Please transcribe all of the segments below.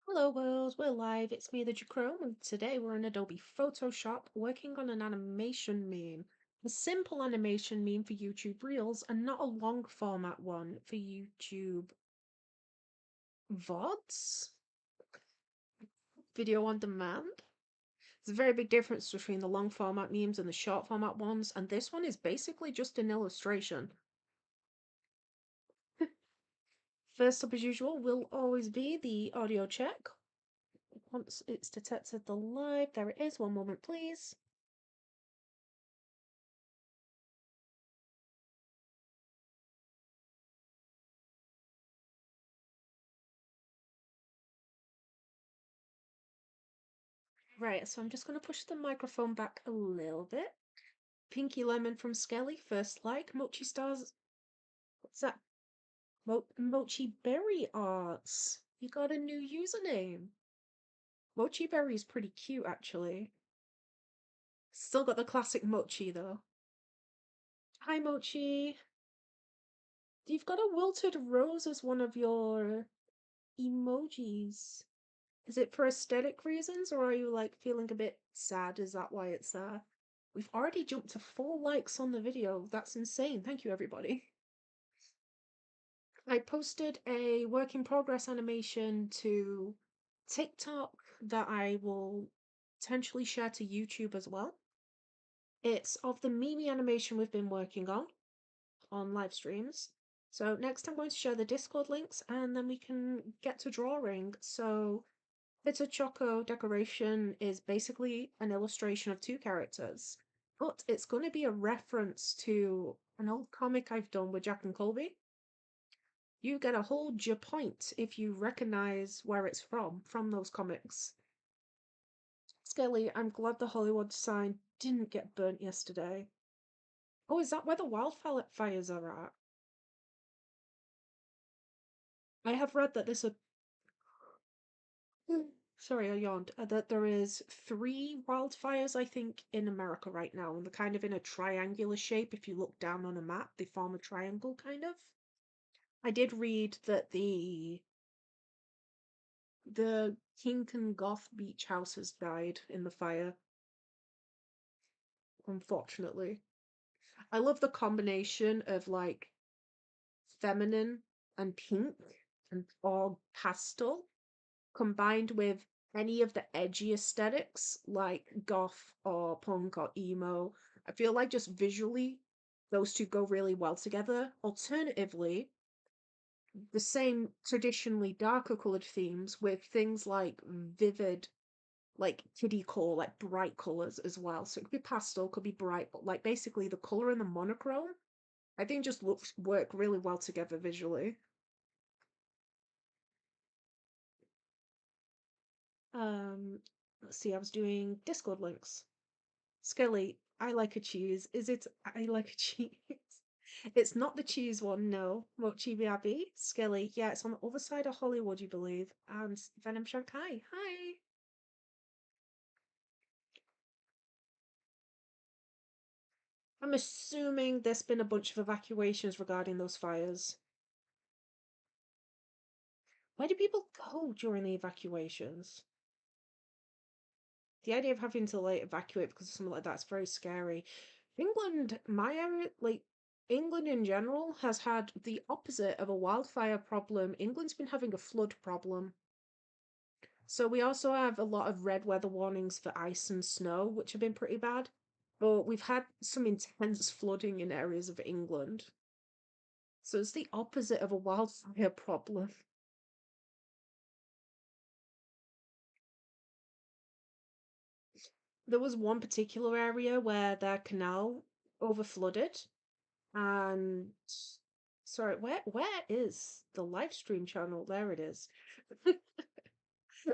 Hello world, we're live, it's me the Jcrow, and today we're in Adobe Photoshop working on an animation meme. A simple animation meme for YouTube Reels and not a long format one for YouTube VODs? Video on demand? There's a very big difference between the long format memes and the short format ones, and this one is basically just an illustration. First up as usual will always be the audio check. Once it's detected the live, there it is, one moment please. Right, so I'm just going to push the microphone back a little bit. Pinky Lemon from Skelly, first like. Mochi Stars. What's that? Mochi Berry Arts. You got a new username. Mochi Berry is pretty cute, actually. Still got the classic Mochi, though. Hi, Mochi. You've got a wilted rose as one of your emojis. Is it for aesthetic reasons, or are you like feeling a bit sad? Is that why it's there? We've already jumped to 4 likes on the video. That's insane. Thank you, everybody. I posted a work in progress animation to TikTok that I will potentially share to YouTube as well. It's of the meme animation we've been working on live streams. So next I'm going to share the Discord links and then we can get to drawing. So Bitter Choco Decoration is basically an illustration of 2 characters, but it's going to be a reference to an old comic I've done with Jack and Colby. You get a whole Jpoint if you recognize where it's from those comics. Skelly, I'm glad the Hollywood sign didn't get burnt yesterday. Oh, is that where the wildfires are at? I have read that there's a sorry, I yawned. That there is 3 wildfires, I think, in America right now, and they're kind of in a triangular shape. If you look down on a map, they form a triangle, kind of. I did read that the Kink and Goth beach houses died in the fire, unfortunately. I love the combination of like feminine and pink and all pastel combined with any of the edgy aesthetics like goth or punk or emo. I feel like just visually those two go really well together. Alternatively, the same traditionally darker colored themes with things like vivid, like kiddie core, like bright colors as well. So it could be pastel, could be bright, but like basically the color and the monochrome, I think just work really well together visually. Um, let's see, I was doing Discord links. Skelly, I like a cheese. Is it I like a cheese? It's not the cheese one, no. Mochi Biabi. Skelly, yeah, it's on the other side of Hollywood, you believe. And Venom Shanghai. Hi. I'm assuming there's been a bunch of evacuations regarding those fires. Where do people go during the evacuations? The idea of having to like evacuate because of something like that's very scary. England, my area, like England in general, has had the opposite of a wildfire problem. England's been having a flood problem. So we also have a lot of red weather warnings for ice and snow, which have been pretty bad. But we've had some intense flooding in areas of England. So it's the opposite of a wildfire problem. There was one particular area where their canal overflooded and sorry, where is the live stream channel? There it is.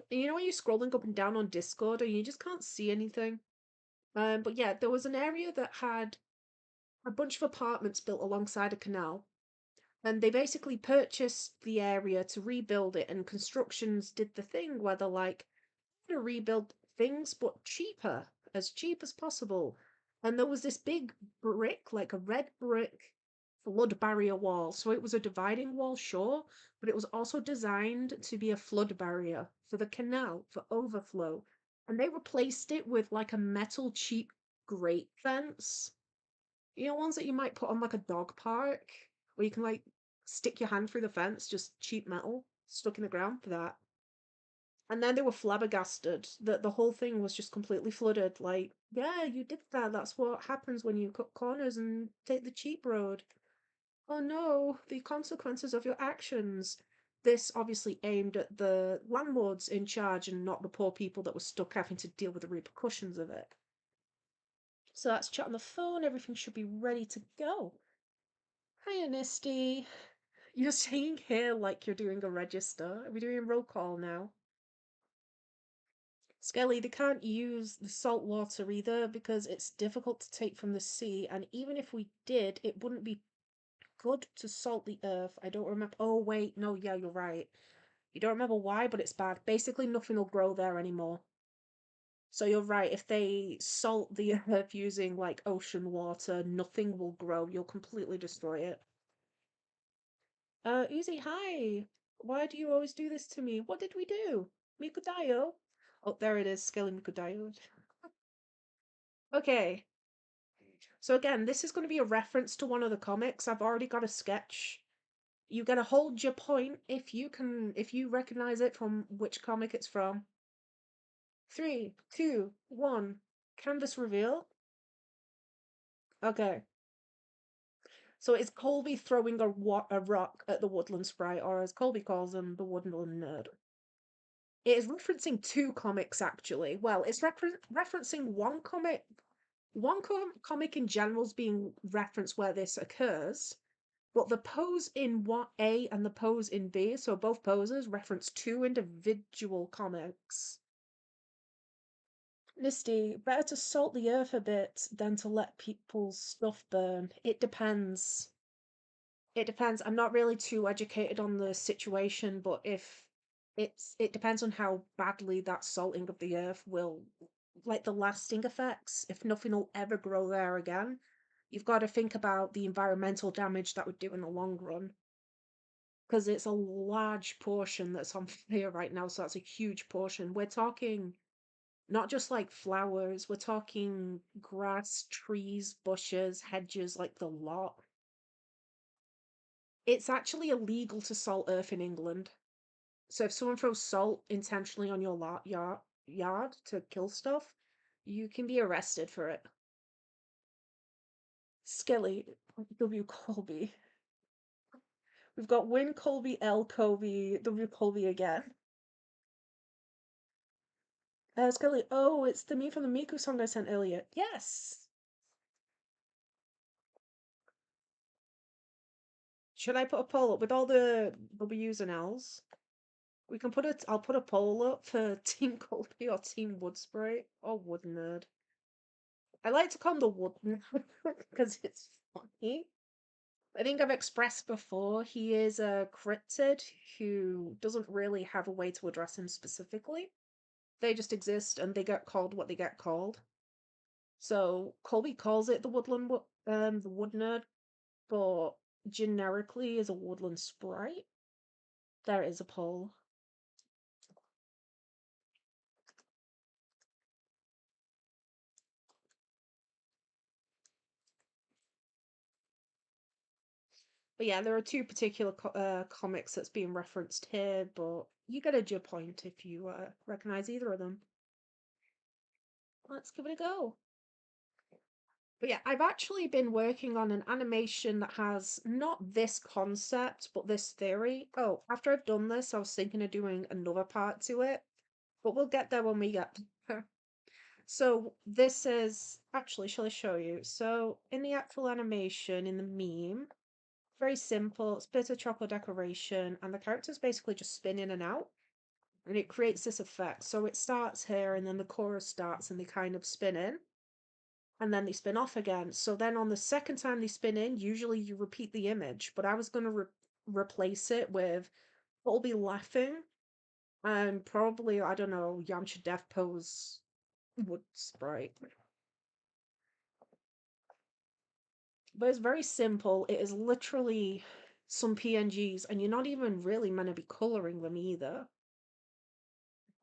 You know when you're scrolling up and down on Discord and you just can't see anything? But yeah, there was an area that had a bunch of apartments built alongside a canal, and they basically purchased the area to rebuild it, and constructions did the thing where they're like, "I'm gonna rebuild things, but cheaper, as cheap as possible." And there was this big brick, like a red brick flood barrier wall. So it was a dividing wall, sure, but it was also designed to be a flood barrier for the canal, for overflow. And they replaced it with like a metal cheap grate fence. You know, ones that you might put on like a dog park, where you can like stick your hand through the fence, just cheap metal stuck in the ground for that. And then they were flabbergasted that the whole thing was just completely flooded. Like, yeah, you did that. That's what happens when you cut corners and take the cheap road. Oh no, the consequences of your actions. This obviously aimed at the landlords in charge and not the poor people that were stuck having to deal with the repercussions of it. So that's chat on the phone. Everything should be ready to go. Hiya, Nisty. You're saying here like you're doing a register. Are we doing a roll call now? Skelly, they can't use the salt water either because it's difficult to take from the sea, and even if we did, it wouldn't be good to salt the earth. I don't remember. Oh, wait, no, yeah, you're right. You don't remember why, but it's bad. Basically, nothing will grow there anymore. So you're right. If they salt the earth using like ocean water, nothing will grow. You'll completely destroy it. Easy, hi. Why do you always do this to me? What did we do? Mikudayo? Oh, there it is, Skelly Mikudayo. Okay. So again, this is going to be a reference to one of the comics. I've already got a sketch. You gotta hold your point if you recognize it from which comic it's from. Three, two, one. Canvas reveal. Okay. So it's Colby throwing a rock at the Woodland Sprite, or as Colby calls him, the Woodland Nerd. It is referencing two comics, actually. Well, it's referencing one comic. Comic in general is being referenced where this occurs, but the pose in what A and the pose in B, so both poses reference two individual comics. Misty, better to salt the earth a bit than to let people's stuff burn. It depends. It depends. I'm not really too educated on the situation, but if it depends on how badly that salting of the earth will, like the lasting effects, if nothing will ever grow there again. You've got to think about the environmental damage that would do in the long run. Because it's a large portion that's on fire right now, so that's a huge portion. We're talking not just like flowers, we're talking grass, trees, bushes, hedges, like the lot. It's actually illegal to salt earth in England. So if someone throws salt intentionally on your yard to kill stuff, you can be arrested for it. Skelly, W. Colby. We've got Win Colby, L. Colby, W. Colby again. Skelly, oh, it's the me from the Miku song I sent earlier. Yes! Should I put a poll up with all the W's and L's? We can put it. I'll put a poll up for Team Colby or Team Wood Sprite or Wood Nerd. I like to call him the Wood Nerd because it's funny. I think I've expressed before he is a cryptid who doesn't really have a way to address him specifically. They just exist and they get called what they get called. So Colby calls it the the Wood Nerd, but generically is a Woodland Sprite. There is a poll. But yeah, there are two particular comics that's being referenced here, but you get a Jpoint if you recognize either of them. Let's give it a go. But yeah, I've actually been working on an animation that has not this concept, but this theory. Oh, after I've done this, I was thinking of doing another part to it, but we'll get there when we get there. So this is actually, shall I show you? So in the actual animation, in the meme, very simple. It's Bitter Choco Decoration, and the characters basically just spin in and out, and it creates this effect. So it starts here, and then the chorus starts, and they kind of spin in, and then they spin off again. So then on the second time they spin in, usually you repeat the image, but I was going to replace it with what will be laughing, and probably, I don't know, Yamcha Death Pose Wood Sprite. But it's very simple. It is literally some PNGs, and you're not even really meant to be coloring them either.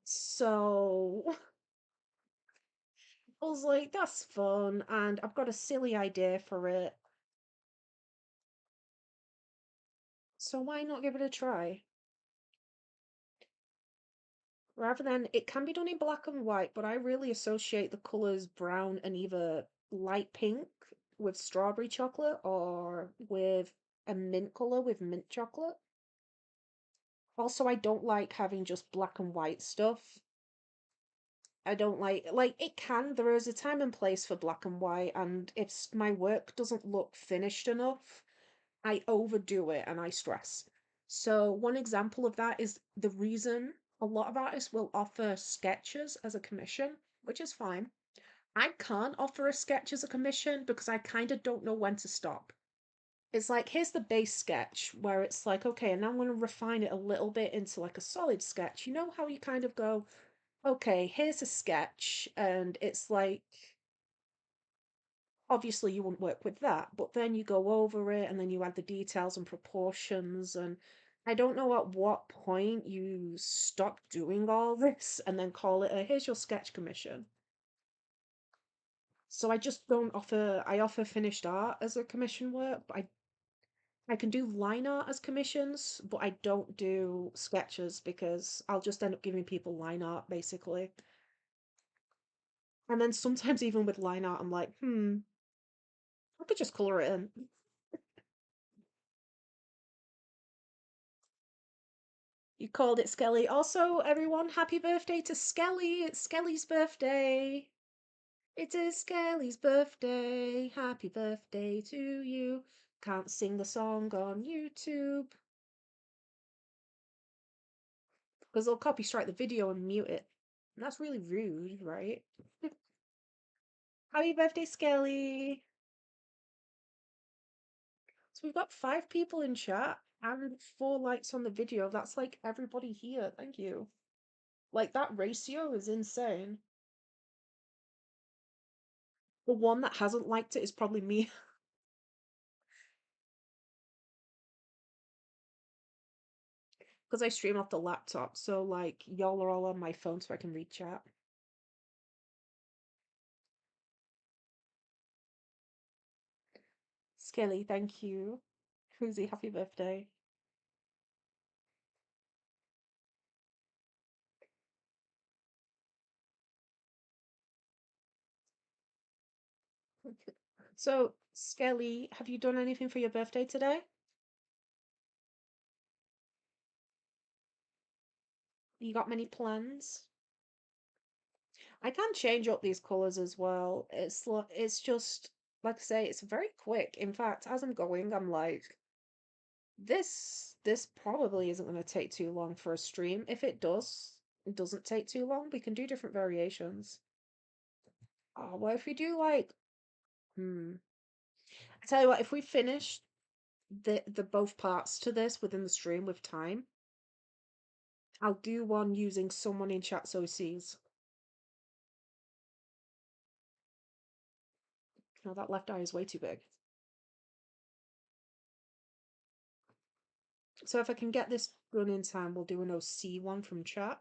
So I was like, that's fun, and I've got a silly idea for it. So why not give it a try? Rather than, it can be done in black and white, but I really associate the colors brown and either light pink with strawberry chocolate or with a mint color with mint chocolate. Also, I don't like having just black and white stuff. I don't like it can, there is a time and place for black and white, and if my work doesn't look finished enough, I overdo it and I stress. So one example of that is the reason a lot of artists will offer sketches as a commission, which is fine. I can't offer a sketch as a commission because I kind of don't know when to stop. It's like, here's the base sketch where it's like, okay, and now I'm going to refine it a little bit into like a solid sketch. You know how you kind of go, okay, here's a sketch, and it's like, obviously you wouldn't work with that, but then you go over it and then you add the details and proportions, and I don't know at what point you stop doing all this and then call it a here's your sketch commission. So I just don't offer, I offer finished art as a commission work, but I can do line art as commissions, but I don't do sketches because I'll just end up giving people line art basically. And then sometimes even with line art I'm like, I could just color it in. You called it Skelly. Also, everyone, happy birthday to Skelly. It's Skelly's birthday. It is Skelly's birthday. Happy birthday to you. Can't sing the song on YouTube because they'll copyright the video and mute it. And that's really rude, right? Happy birthday, Skelly. So we've got 5 people in chat and 4 likes on the video. That's like everybody here. Thank you. Like, that ratio is insane. The one that hasn't liked it is probably me. Because I stream off the laptop, so like y'all are all on my phone so I can read chat. Skelly, thank you. Cruzy, happy birthday. So, Skelly, have you done anything for your birthday today? You got many plans? I can change up these colors as well. It's just like I say, it's very quick. In fact, as I'm going, I'm like, this probably isn't going to take too long for a stream. If it does, it doesn't take too long. We can do different variations. Oh, well, if we do like, I tell you what, if we finish the both parts to this within the stream with time, I'll do one using someone in chat so he sees. Now that left eye is way too big. So if I can get this done in time, we'll do an OC one from chat.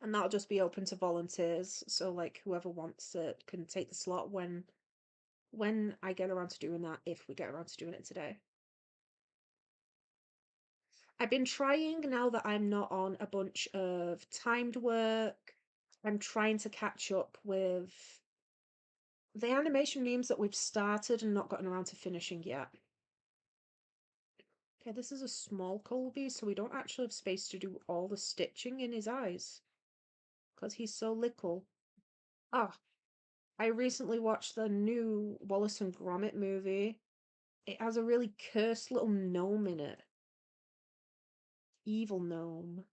And that'll just be open to volunteers. So like whoever wants it can take the slot when I get around to doing that, if we get around to doing it today. I've been trying, now that I'm not on a bunch of timed work, I'm trying to catch up with the animation memes that we've started and not gotten around to finishing yet. Okay, this is a small Colby, so we don't actually have space to do all the stitching in his eyes. Because he's so little. Ah, I recently watched the new Wallace and Gromit movie. It has a really cursed little gnome in it. Evil gnome.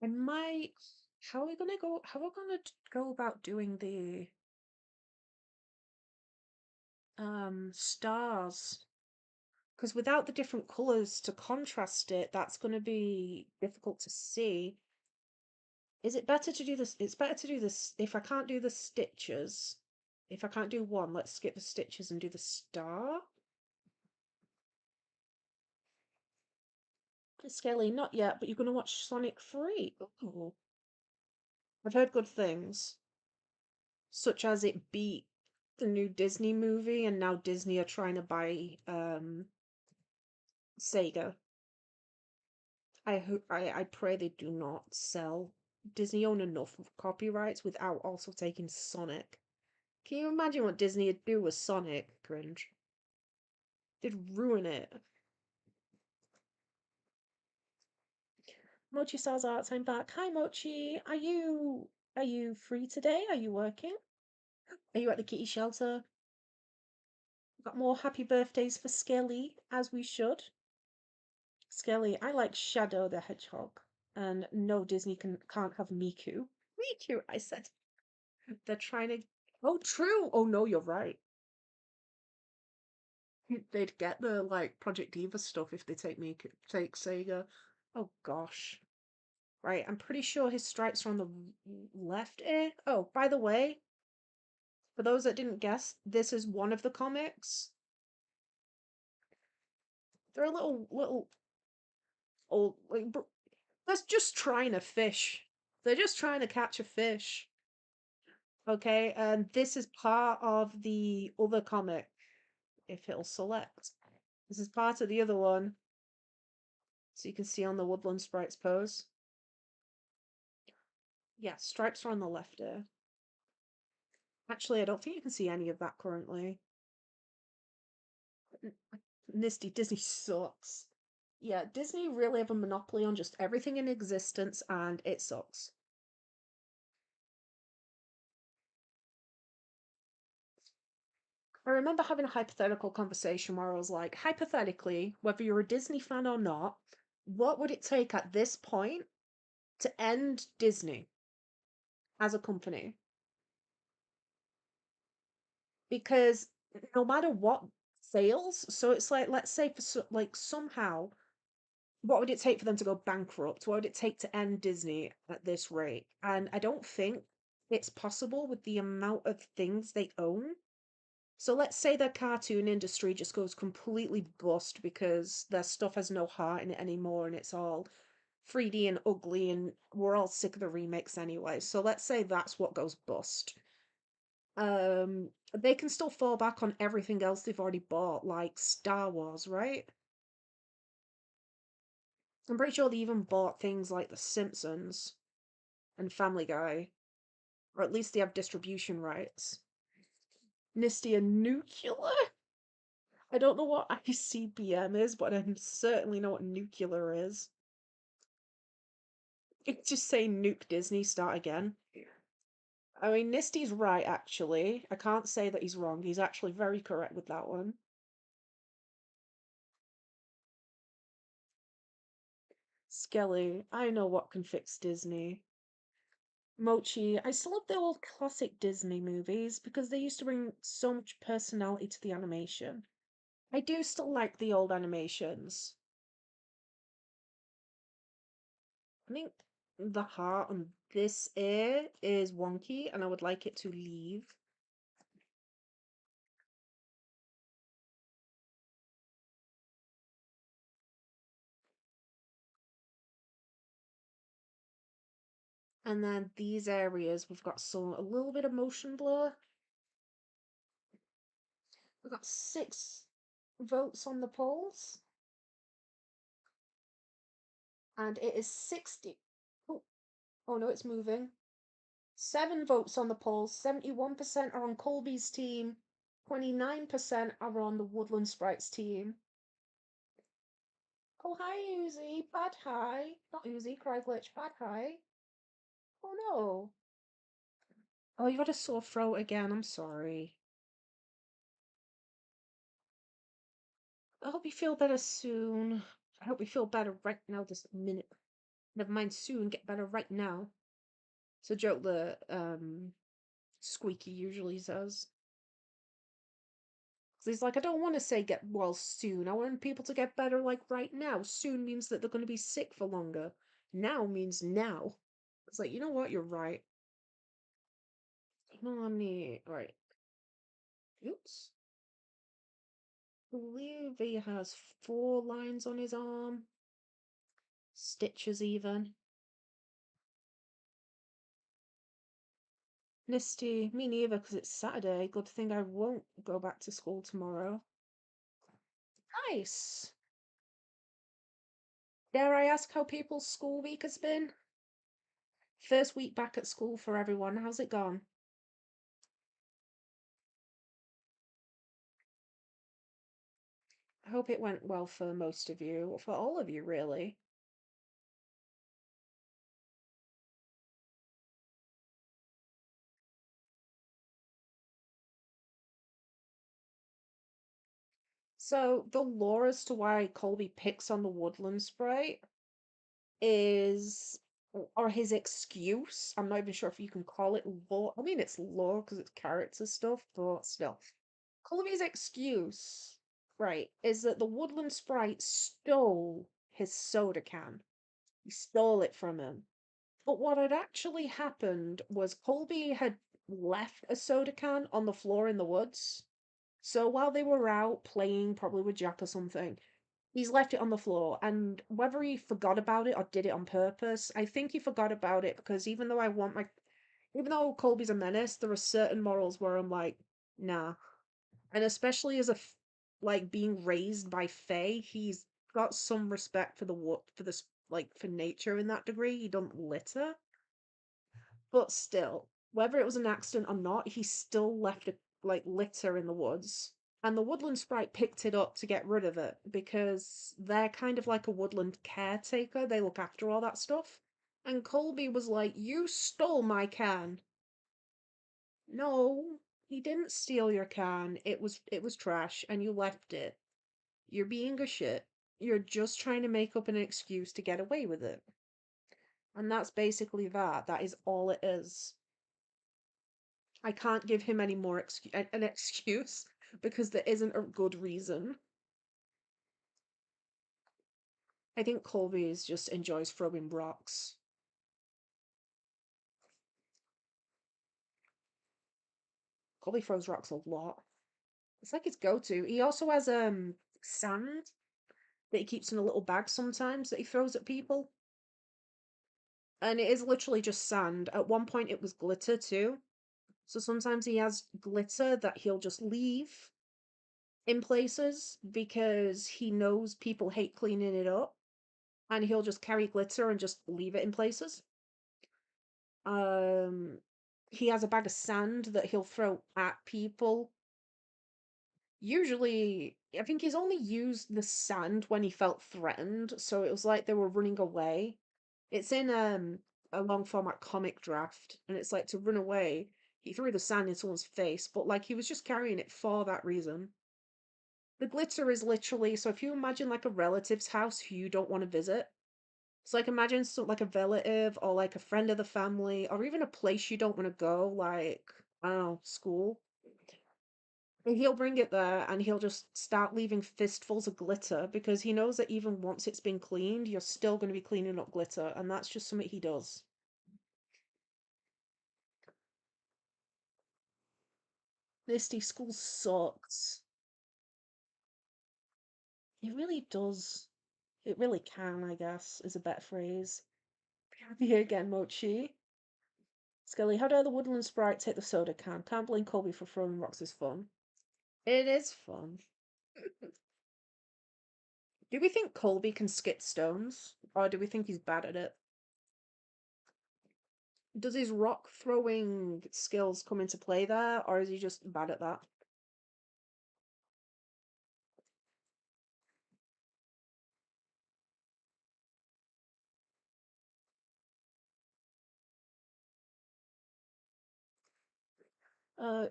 I might... How are we gonna go... How are we gonna go about doing the... stars? Because without the different colours to contrast it, that's going to be difficult to see. Is it better to do this? It's better to do this. If I can't do the stitches, if I can't do one, let's skip the stitches and do the star. Skelly, not yet, but you're going to watch Sonic 3. Ooh. I've heard good things, such as it beat the new Disney movie, and now Disney are trying to buy Sega. I pray they do not sell. Disney own enough copyrights without also taking Sonic. Can you imagine what Disney would do with Sonic? Cringe. They'd ruin it. Mochi Stars Arts, I'm back. Hi Mochi. Are you free today? Are you working? Are you at the kitty shelter? Got more happy birthdays for Skelly, as we should. Skelly, I like Shadow the Hedgehog. And no, Disney can't have Miku. Miku, I said. They're trying to. Oh, true. Oh no, you're right. They'd get the like Project Diva stuff if they take Sega. Oh gosh. Right, I'm pretty sure his stripes are on the left ear. Oh, by the way, for those that didn't guess, this is one of the comics. They're a little old. Like, they're just trying to fish. They're just trying to catch a fish. Okay, and this is part of the other comic. If it'll select, this is part of the other one. So you can see on the Woodland Sprites pose. Yeah, stripes are on the left ear. Actually, I don't think you can see any of that currently. Disney sucks. Yeah, Disney really have a monopoly on just everything in existence, and it sucks. I remember having a hypothetical conversation where I was like, hypothetically, whether you're a Disney fan or not, what would it take at this point to end Disney as a company? Because no matter what fails, so it's like, let's say for like somehow, what would it take for them to go bankrupt? What would it take to end Disney at this rate? And I don't think it's possible with the amount of things they own. So let's say their cartoon industry just goes completely bust because their stuff has no heart in it anymore and it's all 3D and ugly and we're all sick of the remakes anyway. So let's say that's what goes bust. They can still fall back on everything else they've already bought, like Star Wars, right? I'm pretty sure they even bought things like The Simpsons and Family Guy, or at least they have distribution rights. Nisty and Nuclear? I don't know what ICBM is, but I certainly know what nuclear is. It's just saying nuke Disney, start again. I mean, Nisty's right, actually. I can't say that he's wrong. He's actually very correct with that one. Skelly, I know what can fix Disney. Mochi, I still love the old classic Disney movies because they used to bring so much personality to the animation. I do still like the old animations. I think the heart on this ear is wonky and I would like it to leave. And then these areas, we've got a little bit of motion blur. We've got 6 votes on the polls. And it is 60. Oh, oh no, it's moving. 7 votes on the polls. 71% are on Colby's team. 29% are on the Woodland Sprites team. Oh, hi, Uzi. Bad hi. Not Uzi, Cry Glitch. Bad hi. Oh, no. Oh, you got a sore throat again. I'm sorry. I hope you feel better soon. I hope you feel better right now, this minute. Never mind soon, get better right now. It's a joke that Squeaky usually says. So he's like, I don't want to say get well soon. I want people to get better like right now. Soon means that they're going to be sick for longer. Now means now. It's like, you know what? You're right. No, I mean, right. Oops. I believe he has 4 lines on his arm. Stitches even. Nisty, me neither, because it's Saturday. Good thing I won't go back to school tomorrow. Nice. Dare I ask how people's school week has been? First week back at school for everyone. How's it gone? I hope it went well for most of you, or for all of you, really. So, the lore as to why Colby picks on the Woodland Sprite is, or his excuse. I'm not even sure if you can call it lore. I mean, it's lore because it's character stuff, but still. Colby's excuse, right, is that the Woodland Sprite stole his soda can. He stole it from him. But what had actually happened was Colby had left a soda can on the floor in the woods. So while they were out playing, probably with Jack or something, he's left it on the floor. And whether he forgot about it or did it on purpose, I think he forgot about it because even though Colby's a menace, there are certain morals where I'm like, nah. And especially as like being raised by Fae, he's got some respect for the what for this like for nature in that degree. He don't litter. But still, whether it was an accident or not, he still left a like litter in the woods. And the woodland sprite picked it up to get rid of it because they're kind of like a woodland caretaker. They look after all that stuff. And Colby was like, "You stole my can." No, he didn't steal your can. It was trash and you left it. You're being a shit. You're just trying to make up an excuse to get away with it. And that's basically that. That is all it is. I can't give him any more an excuse because there isn't a good reason. I think Colby's just enjoys throwing rocks. Colby throws rocks a lot. It's like his go-to. He also has sand that he keeps in a little bag sometimes that he throws at people. And it is literally just sand. At one point it was glitter too. So sometimes he has glitter that he'll just leave in places because he knows people hate cleaning it up. And he'll just carry glitter and just leave it in places. Um, he has a bag of sand that he'll throw at people. Usually, I think he's only used the sand when he felt threatened, so it was like they were running away. It's in a long format comic draft, and it's like to run away. He threw the sand in someone's face, but like he was just carrying it for that reason. The glitter is literally so if you imagine like a relative's house who you don't want to visit, so like imagine like a relative or like a friend of the family or even a place you don't want to go, like I don't know, school. And he'll bring it there and he'll just start leaving fistfuls of glitter because he knows that even once it's been cleaned, you're still going to be cleaning up glitter, and that's just something he does. Misty school sucks. It really does. It really can, I guess, is a better phrase. Be again, Mochi. Scully, how dare the woodland sprite take the soda can? Can't blame Colby for throwing rocks is fun. It is fun. Do we think Colby can skip stones? Or do we think he's bad at it? Does his rock throwing skills come into play there, or is he just bad at that?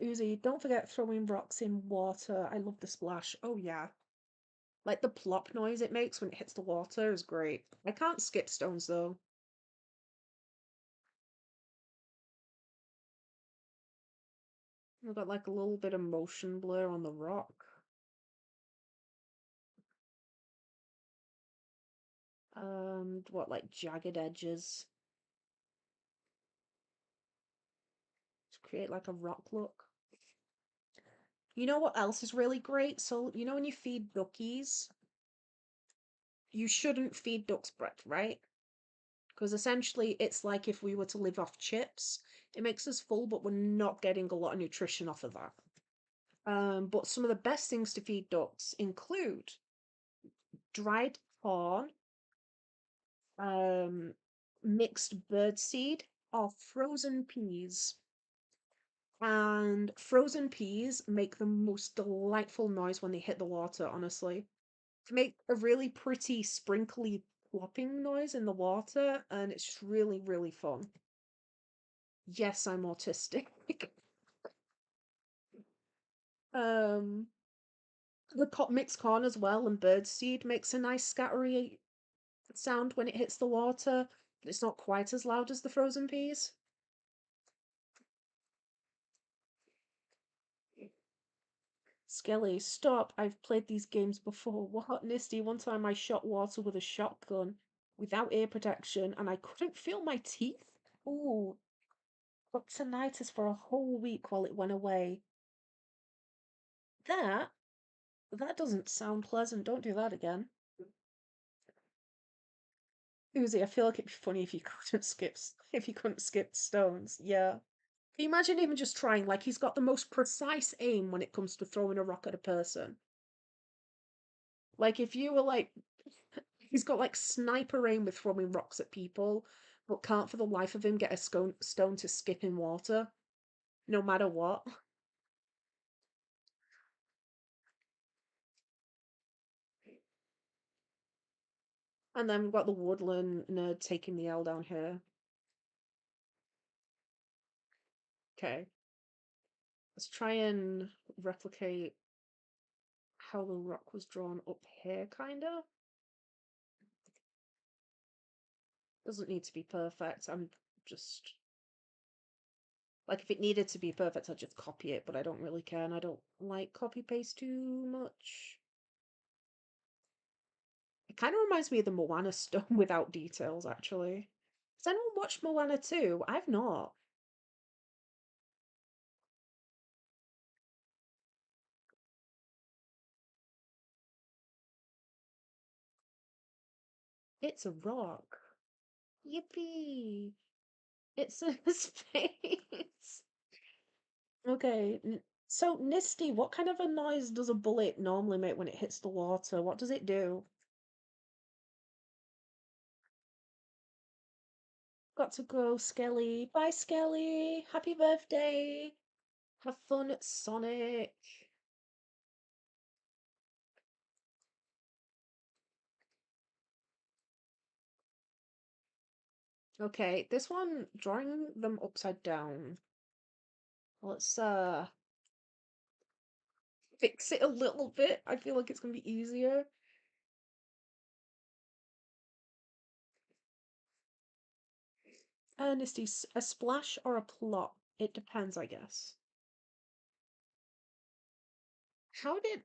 Uzi, don't forget throwing rocks in water. I love the splash. Oh yeah. Like the plop noise it makes when it hits the water is great. I can't skip stones though. I've got like a little bit of motion blur on the rock. What like jagged edges? to create like a rock look. You know what else is really great? So, you know when you feed duckies, you shouldn't feed ducks bread, right? Because essentially it's like if we were to live off chips. It makes us full, but we're not getting a lot of nutrition off of that. But some of the best things to feed ducks include dried corn, um, mixed birdseed, or frozen peas. And frozen peas make the most delightful noise when they hit the water, honestly. They make a really pretty sprinkly plopping noise in the water, and it's just really, really fun. Yes, I'm autistic. um, the mixed corn as well and birdseed makes a nice scattery sound when it hits the water, but it's not quite as loud as the frozen peas. Skelly, stop. I've played these games before. What, Nisty? One time I shot water with a shotgun without ear protection and I couldn't feel my teeth. Ooh, got tinnitus for a whole week while it went away. That that doesn't sound pleasant. Don't do that again. Uzi, I feel like it'd be funny if you couldn't if you couldn't skip stones. Yeah. Can you imagine even just trying? Like he's got the most precise aim when it comes to throwing a rock at a person. Like if you were like he's got like sniper aim with throwing rocks at people, but can't for the life of him get a stone to skip in water, no matter what. And then we've got the woodland nerd taking the L down here. Okay. Let's try and replicate how the rock was drawn up here, kinda. Doesn't need to be perfect. I'm just like if it needed to be perfect, I'd just copy it, but I don't really care and I don't like copy paste too much. It kind of reminds me of the Moana stuff without details, actually. Has anyone watched Moana 2? I've not. It's a rock. Yippee! It's a space. Okay. So, Nisty, what kind of a noise does a bullet normally make when it hits the water? What does it do? Got to go, Skelly. Bye, Skelly. Happy birthday. Have fun at Sonic. Okay, this one, drawing them upside down. Let's fix it a little bit. I feel like it's gonna be easier. Honesty, a splash or a plop? It depends, I guess. How did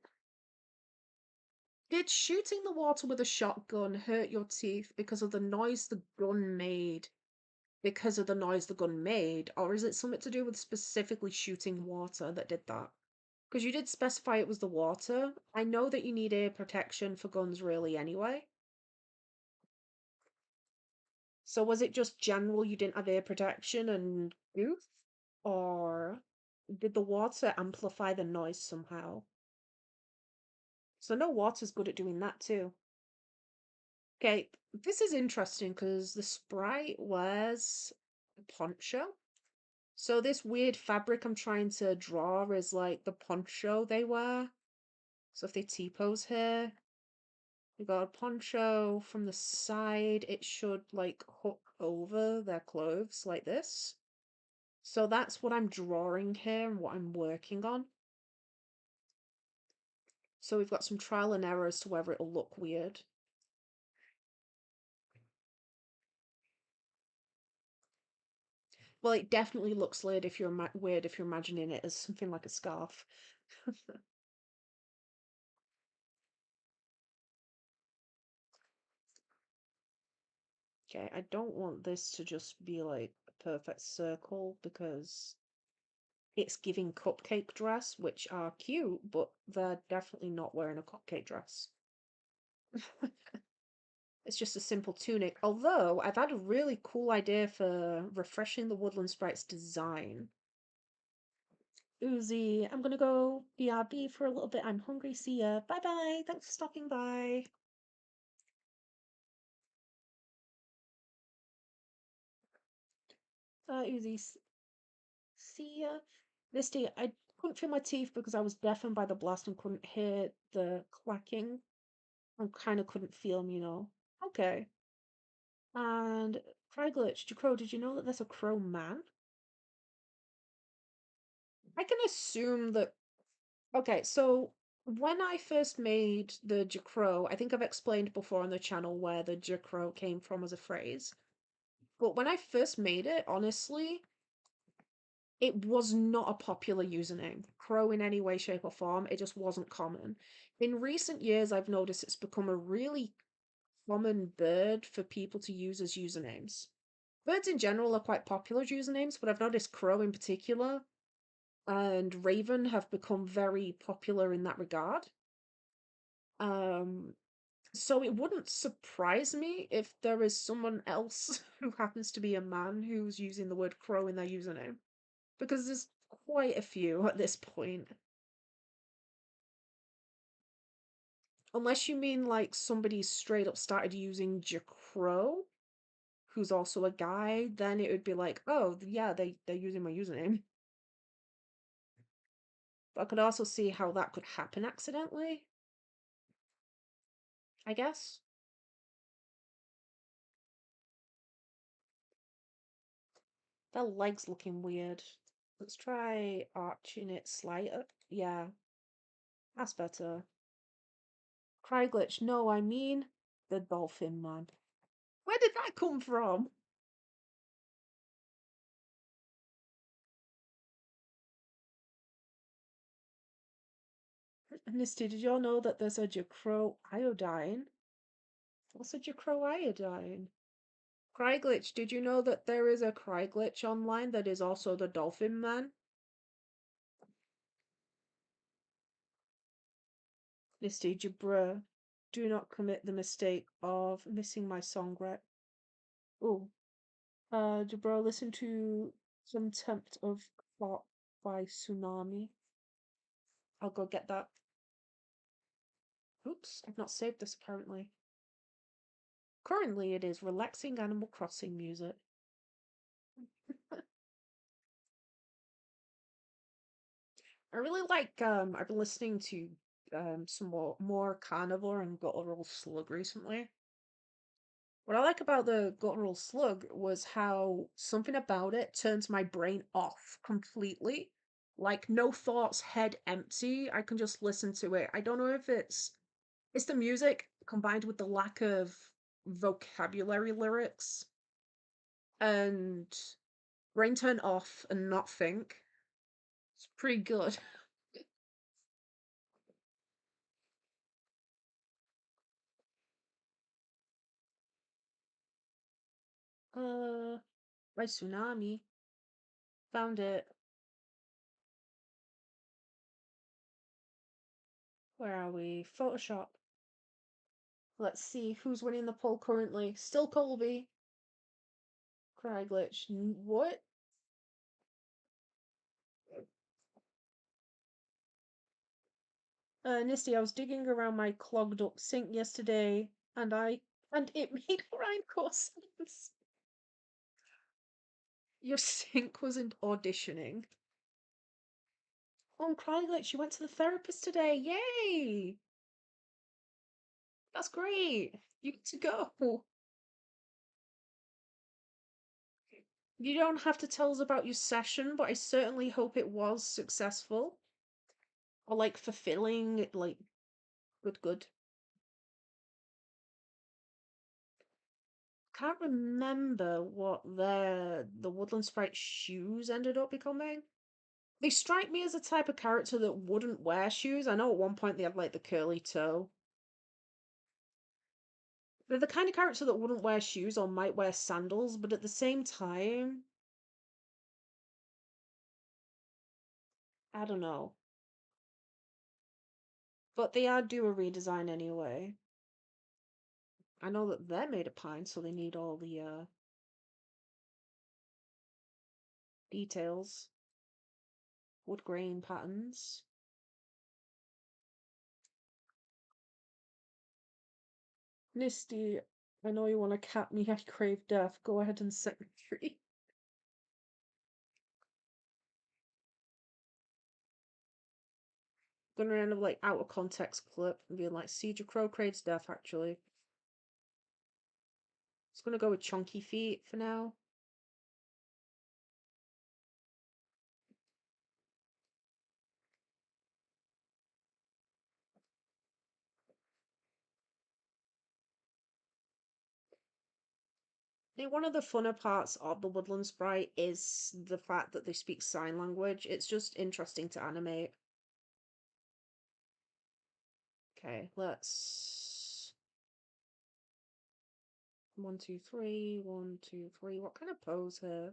shooting the water with a shotgun hurt your teeth because of the noise the gun made? Because of the noise the gun made, or is it something to do with specifically shooting water that did that? Because you did specify it was the water. I know that you need ear protection for guns, really, anyway. So was it just general you didn't have ear protection and goof? Or did the water amplify the noise somehow? So no water's good at doing that too. Okay, this is interesting because the sprite wears a poncho. So this weird fabric I'm trying to draw is like the poncho they wear. So if they T-pose here, we got a poncho from the side. It should like hook over their clothes like this. So that's what I'm drawing here and what I'm working on. So we've got some trial and error as to whether it'll look weird. Well, it definitely looks weird if you're imagining it as something like a scarf. Okay, I don't want this to just be like a perfect circle because it's giving cupcake dress, which are cute, but they're definitely not wearing a cupcake dress. It's just a simple tunic. Although I've had a really cool idea for refreshing the Woodland Sprite's design. Uzi, I'm gonna go BRB for a little bit. I'm hungry. See ya. Bye bye. Thanks for stopping by. Uzi, see ya. Misty, I couldn't feel my teeth because I was deafened by the blast and couldn't hear the clacking. I kind of couldn't feel them, you know. Okay. And Craiglitch, Jcrow, did you know that there's a crow man? I can assume that. Okay, so when I first made the Jcrow, I think I've explained before on the channel where the Jcrow came from as a phrase. But when I first made it, honestly, it was not a popular username. Crow in any way, shape, or form. It just wasn't common. In recent years, I've noticed it's become a really common bird for people to use as usernames. Birds in general are quite popular as usernames, but I've noticed crow in particular and raven have become very popular in that regard. Um, so it wouldn't surprise me if there is someone else who happens to be a man who's using the word crow in their username, because there's quite a few at this point. Unless you mean like somebody straight up started using Jcrow, who's also a guy, then it would be like, oh yeah, they're using my username. But I could also see how that could happen accidentally, I guess. That leg's looking weird. Let's try arching it slighter. Yeah, that's better. Craiglitch, no, I mean the dolphin man. Where did that come from? Misty, did y'all know that there's a Jcrow iodine? What's a Jcrow iodine? Craiglitch, did you know that there is a Craiglitch online that is also the dolphin man? Misty, Jabra, do not commit the mistake of missing my song right. Oh, Jabra, listen to Contempt of Clock by Tsunami. I'll go get that. Oops, I've not saved this apparently. Currently, it is relaxing Animal Crossing music. I really like, I've been listening to some more Carnivore and Guttural Slug recently. What I like about the Guttural Slug was how something about it turns my brain off completely. Like no thoughts, head empty. I can just listen to it. I don't know if it's the music combined with the lack of vocabulary lyrics and brain turn off and not think. It's pretty good. Uh, by Tsunami. Found it. Where are we? Photoshop. Let's see who's winning the poll currently. Still Colby. Cry glitch. What? Nisty, I was digging around my clogged up sink yesterday and it made grindcore sense. Your sink wasn't auditioning. Oh, and Cry glitch, you went to the therapist today. Yay! That's great. You get to go. You don't have to tell us about your session, but I certainly hope it was successful. Or like fulfilling, like good. Can't remember what the Woodland Sprite shoes ended up becoming. They strike me as a type of character that wouldn't wear shoes. I know at one point they had like the curly toe. They're the kind of character that wouldn't wear shoes or might wear sandals, but at the same time, I don't know. But they are due a redesign anyway. I know that they're made of pine, so they need all the details. Wood grain patterns. Nisty, I know you want to cat me, I crave death. Go ahead and set me free. Gonna end up like out of context clip and being like, see, Jcrow craves death actually. Just gonna go with chunky feet for now. I think one of the funner parts of the Woodland Sprite is the fact that they speak sign language. It's just interesting to animate. Okay, let's... 1, 2, 3, 1, 2, 3. What kind of pose here?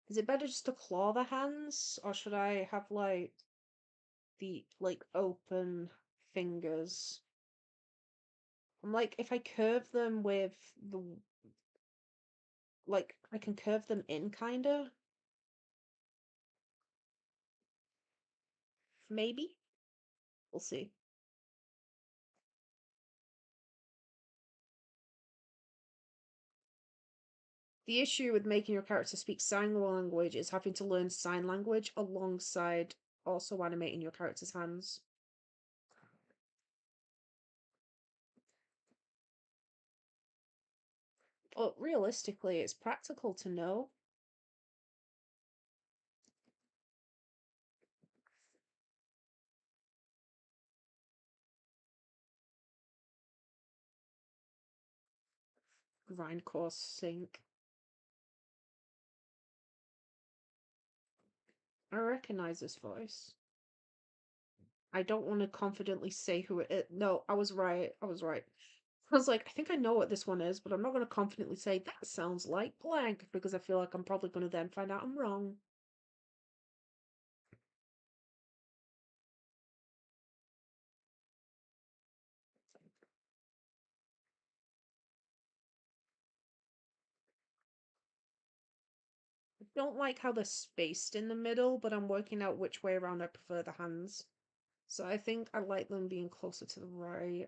Is it better just to claw the hands? Or should I have, like, the, like, open fingers? I'm like, if I curve them with the... Like, I can curve them in, kinda? Maybe? We'll see. The issue with making your character speak sign language is having to learn sign language alongside also animating your character's hands. But realistically, it's practical to know. Grindcore sync. I recognize this voice. I don't want to confidently say who it is. No, I was right. I was right. I was like, I think I know what this one is, but I'm not going to confidently say that sounds like blank because I feel like I'm probably going to then find out I'm wrong. I don't like how they're spaced in the middle, but I'm working out which way around I prefer the hands. So I think I like them being closer to the right.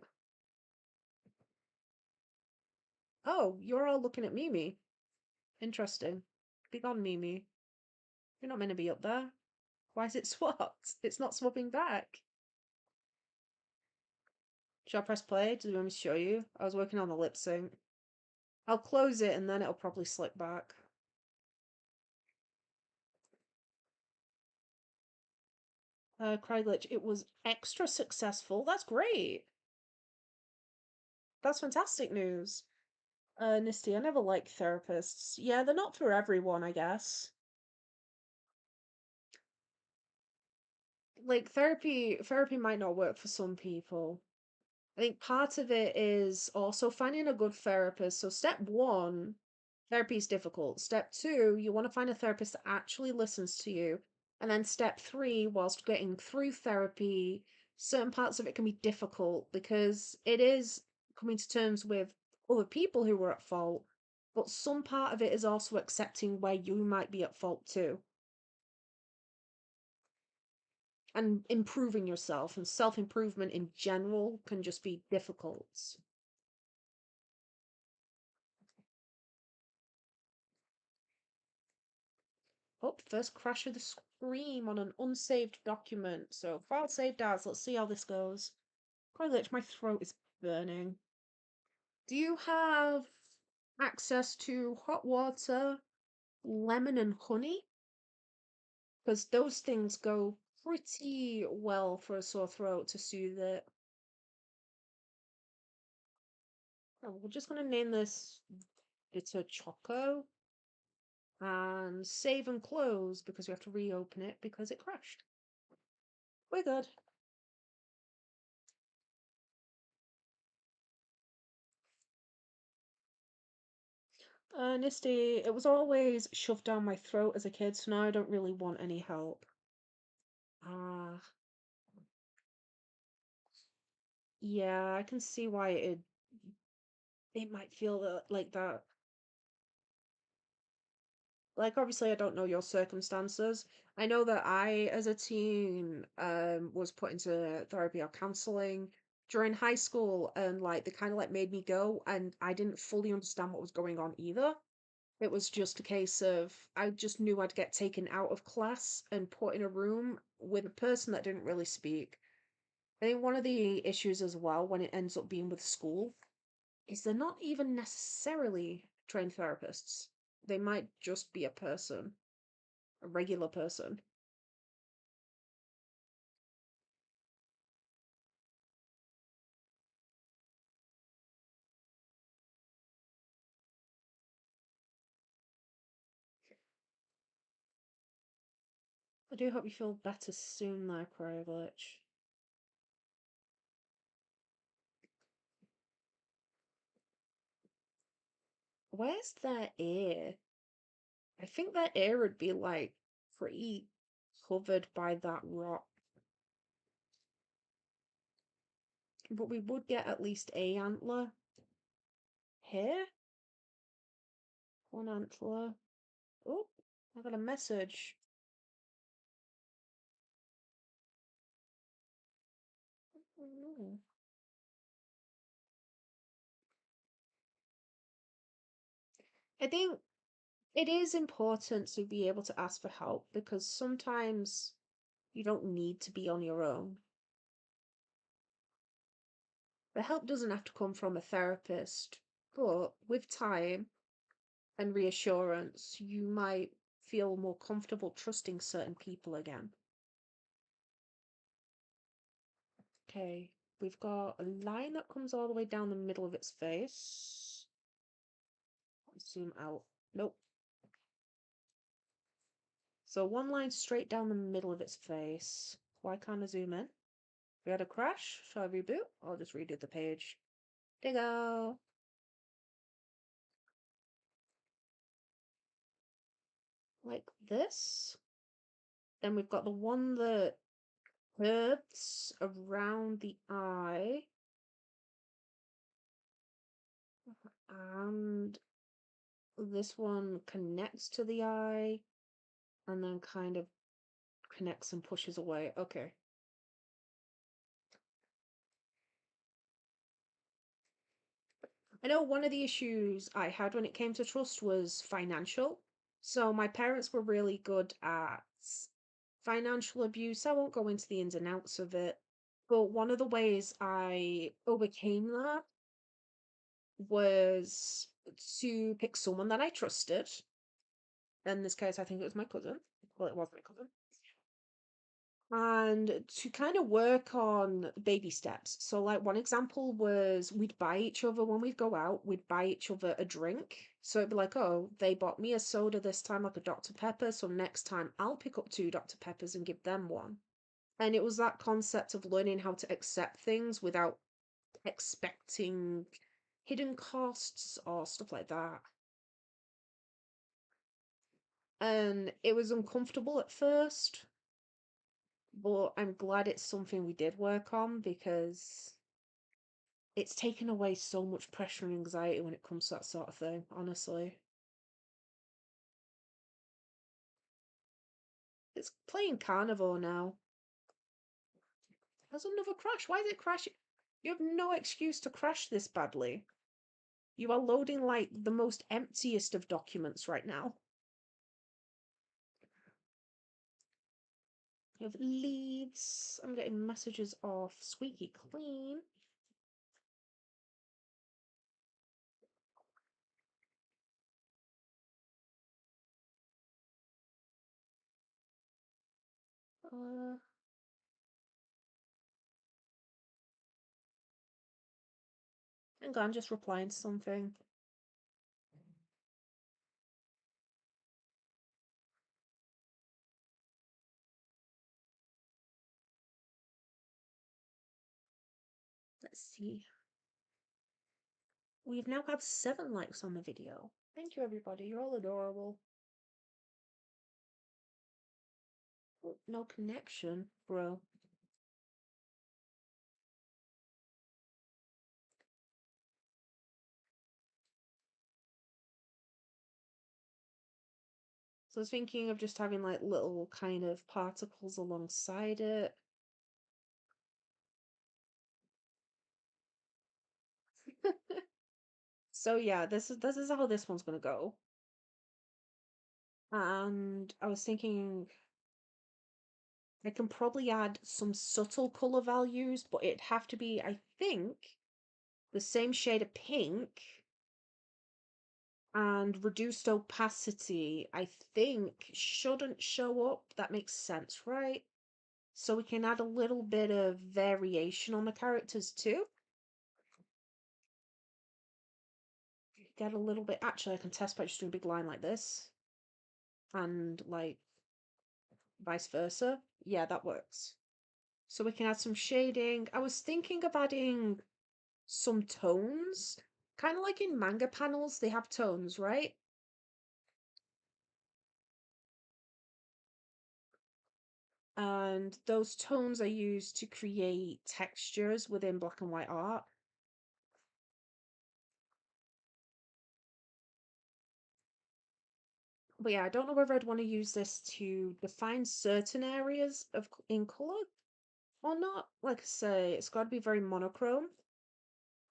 Oh, you're all looking at Mimi. Interesting. Be gone, Mimi. You're not meant to be up there. Why is it swapped? It's not swapping back. Should I press play? Do you want me to show you? I was working on the lip sync. I'll close it and then it'll probably slip back. Cry glitch. It was extra successful. That's great. That's fantastic news. Nisty, I never liked therapists. Yeah, they're not for everyone, I guess. Like therapy might not work for some people. I think part of it is also finding a good therapist. So step one, therapy is difficult. Step two, you want to find a therapist that actually listens to you. And then step three, whilst getting through therapy, certain parts of it can be difficult because it is coming to terms with other people who were at fault. But some part of it is also accepting where you might be at fault too. And improving yourself and self-improvement in general can just be difficult. Oh, first crash of the screen on an unsaved document. So file saved as. Let's see how this goes. Quite my throat is burning. Do you have access to hot water, lemon, and honey? Because those things go pretty well for a sore throat to soothe it. Oh, we're just gonna name this Bitter Choco and save and close because we have to reopen it because it crashed. We're good. Nisty, it was always shoved down my throat as a kid, so now I don't really want any help. Ah, yeah, I can see why it might feel like that. Like, obviously, I don't know your circumstances. I know that I, as a teen, was put into therapy or counseling during high school, and like they kind of like made me go, and I didn't fully understand what was going on either. It was just a case of I just knew I'd get taken out of class and put in a room with a person that didn't really speak. I think one of the issues as well when it ends up being with school is they're not even necessarily trained therapists. They might just be a person, a regular person. I do hope you feel better soon, though, Krivlich. Where's their ear? I think their ear would be like pretty covered by that rock. But we would get at least a antler. Here? One antler. Oh, I got a message. Oh, no. I think it is important to be able to ask for help because sometimes you don't need to be on your own. The help doesn't have to come from a therapist, but with time and reassurance, you might feel more comfortable trusting certain people again. Okay, we've got a line that comes all the way down the middle of its face. Zoom out. Nope. So one line straight down the middle of its face. Why can't I zoom in? We had a crash. Shall I reboot? I'll just redo the page. There you go. Like this. Then we've got the one that curves around the eye. And this one connects to the eye and then kind of connects and pushes away. Okay. I know one of the issues I had when it came to trust was financial. So my parents were really good at financial abuse. I won't go into the ins and outs of it, but one of the ways I overcame that was to pick someone that I trusted. In this case, I think it was my cousin. Well, it was my cousin. And to kind of work on baby steps. So, like, one example was we'd buy each other when we'd go out, we'd buy each other a drink. So it'd be like, oh, they bought me a soda this time, like a Dr. Pepper. So next time I'll pick up two Dr. Peppers and give them one. And it was that concept of learning how to accept things without expecting hidden costs or stuff like that. And it was uncomfortable at first, but I'm glad it's something we did work on because it's taken away so much pressure and anxiety when it comes to that sort of thing, honestly. It's playing carnivore now. There's another crash. Why is it crashing? You have no excuse to crash this badly. You are loading like the most emptiest of documents right now. You have leads. I'm getting messages off Squeaky Clean. Uh, Hang on, just replying to something. Let's see. We've now had 7 likes on the video. Thank you, everybody. You're all adorable. no connection, bro. So I was thinking of just having like little kind of particles alongside it. So yeah, this is how this one's gonna go. And I was thinking I can probably add some subtle color values, but it'd have to be, I think, the same shade of pink and reduced opacity, I think, shouldn't show up. That makes sense, right? So we can add a little bit of variation on the characters too. Get a little bit. Actually, I can test by just doing a big line like this and like vice versa. Yeah, that works. So we can add some shading. I was thinking of adding some tones, kind of like in manga panels, they have tones, right? And those tones are used to create textures within black and white art. But yeah, I don't know whether I'd want to use this to define certain areas of in color or not. Like I say, it's got to be very monochrome.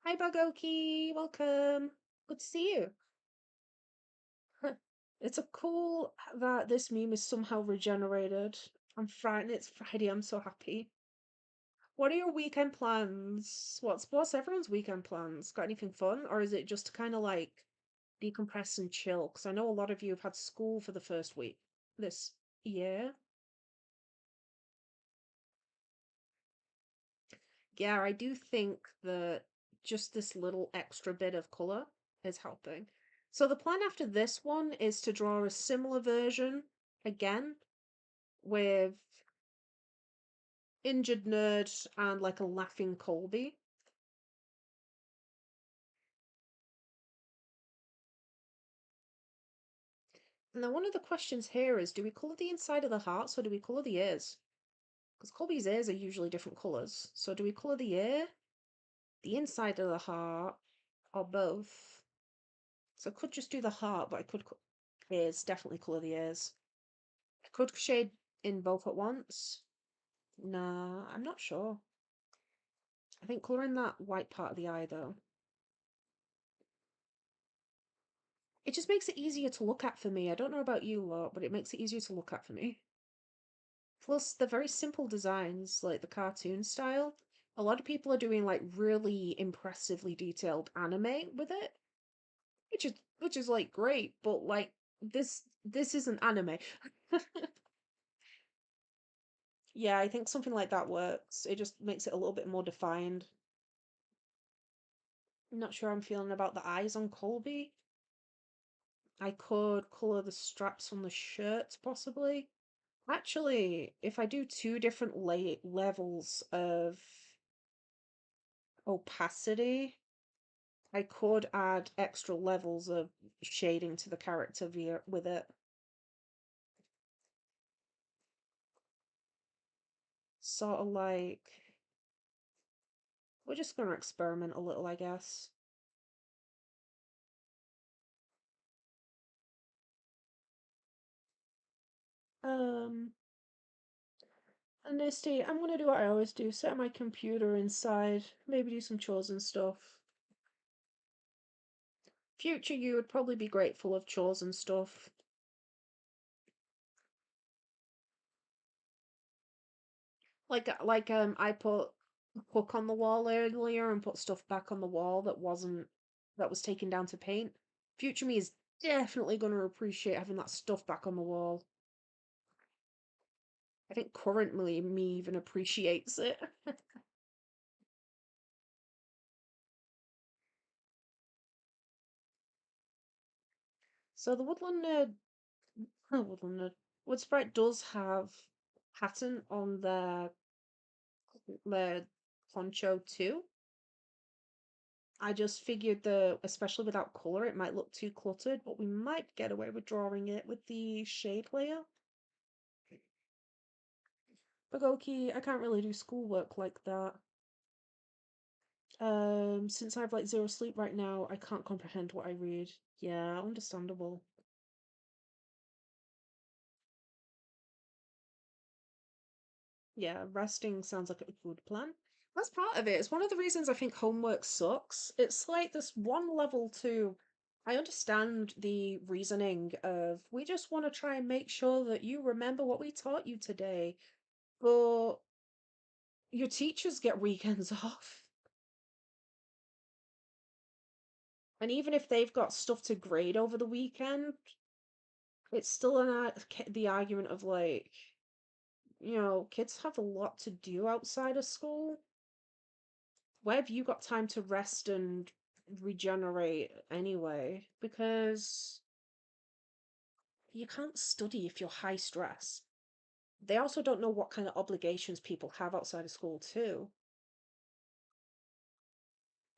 Hi, Bagoki, welcome. Good to see you. It's a cool that this meme is somehow regenerated. I'm frightened. It's Friday. I'm so happy. What are your weekend plans? What's everyone's weekend plans? Got anything fun, or is it just to kind of like decompress and chill? Because I know a lot of you have had school for the first week this year. Yeah, I do think that just this little extra bit of color is helping. So the plan after this one is to draw a similar version again with injured nerd and like a laughing Colby. And then one of the questions here is, do we color the inside of the hearts or do we color the ears? Because Colby's ears are usually different colors. So do we color the ear, the inside of the heart, or both? So I could just do the heart, but I could ears, definitely color the ears. I could shade in both at once. Nah, I'm not sure. I think coloring that white part of the eye though. It just makes it easier to look at for me. I don't know about you lot, but it makes it easier to look at for me. Plus, they're very simple designs, like the cartoon style. A lot of people are doing like really impressively detailed anime with it, which is like great, but like this isn't anime. Yeah, I think something like that works. It just makes it a little bit more defined. I'm not sure I'm feeling about the eyes on Colby. I could color the straps on the shirts possibly. Actually, if I do two different levels of opacity, I could add extra levels of shading to the character via with it. Sort of like we're just gonna experiment a little, I guess. Um, and Misty, I'm gonna do what I always do, set my computer inside, maybe do some chores and stuff. Future you would probably be grateful of chores and stuff. I put a hook on the wall earlier and put stuff back on the wall that was taken down to paint. Future me is definitely going to appreciate having that stuff back on the wall. I think currently me even appreciates it. So the Woodland Nerd, Wood Sprite does have pattern on their poncho too. I just figured especially without color, it might look too cluttered, but we might get away with drawing it with the shade layer. Bagoki, I can't really do schoolwork like that. Since I have like zero sleep right now, I can't comprehend what I read. Yeah, understandable. Yeah, resting sounds like a good plan. That's part of it. It's one of the reasons I think homework sucks. It's like this one level too. I understand the reasoning of we just want to try and make sure that you remember what we taught you today, but your teachers get weekends off. And even if they've got stuff to grade over the weekend, it's still the argument of like, kids have a lot to do outside of school. Where have you got time to rest and regenerate anyway? Because you can't study if you're high stress. They also don't know what kind of obligations people have outside of school, too.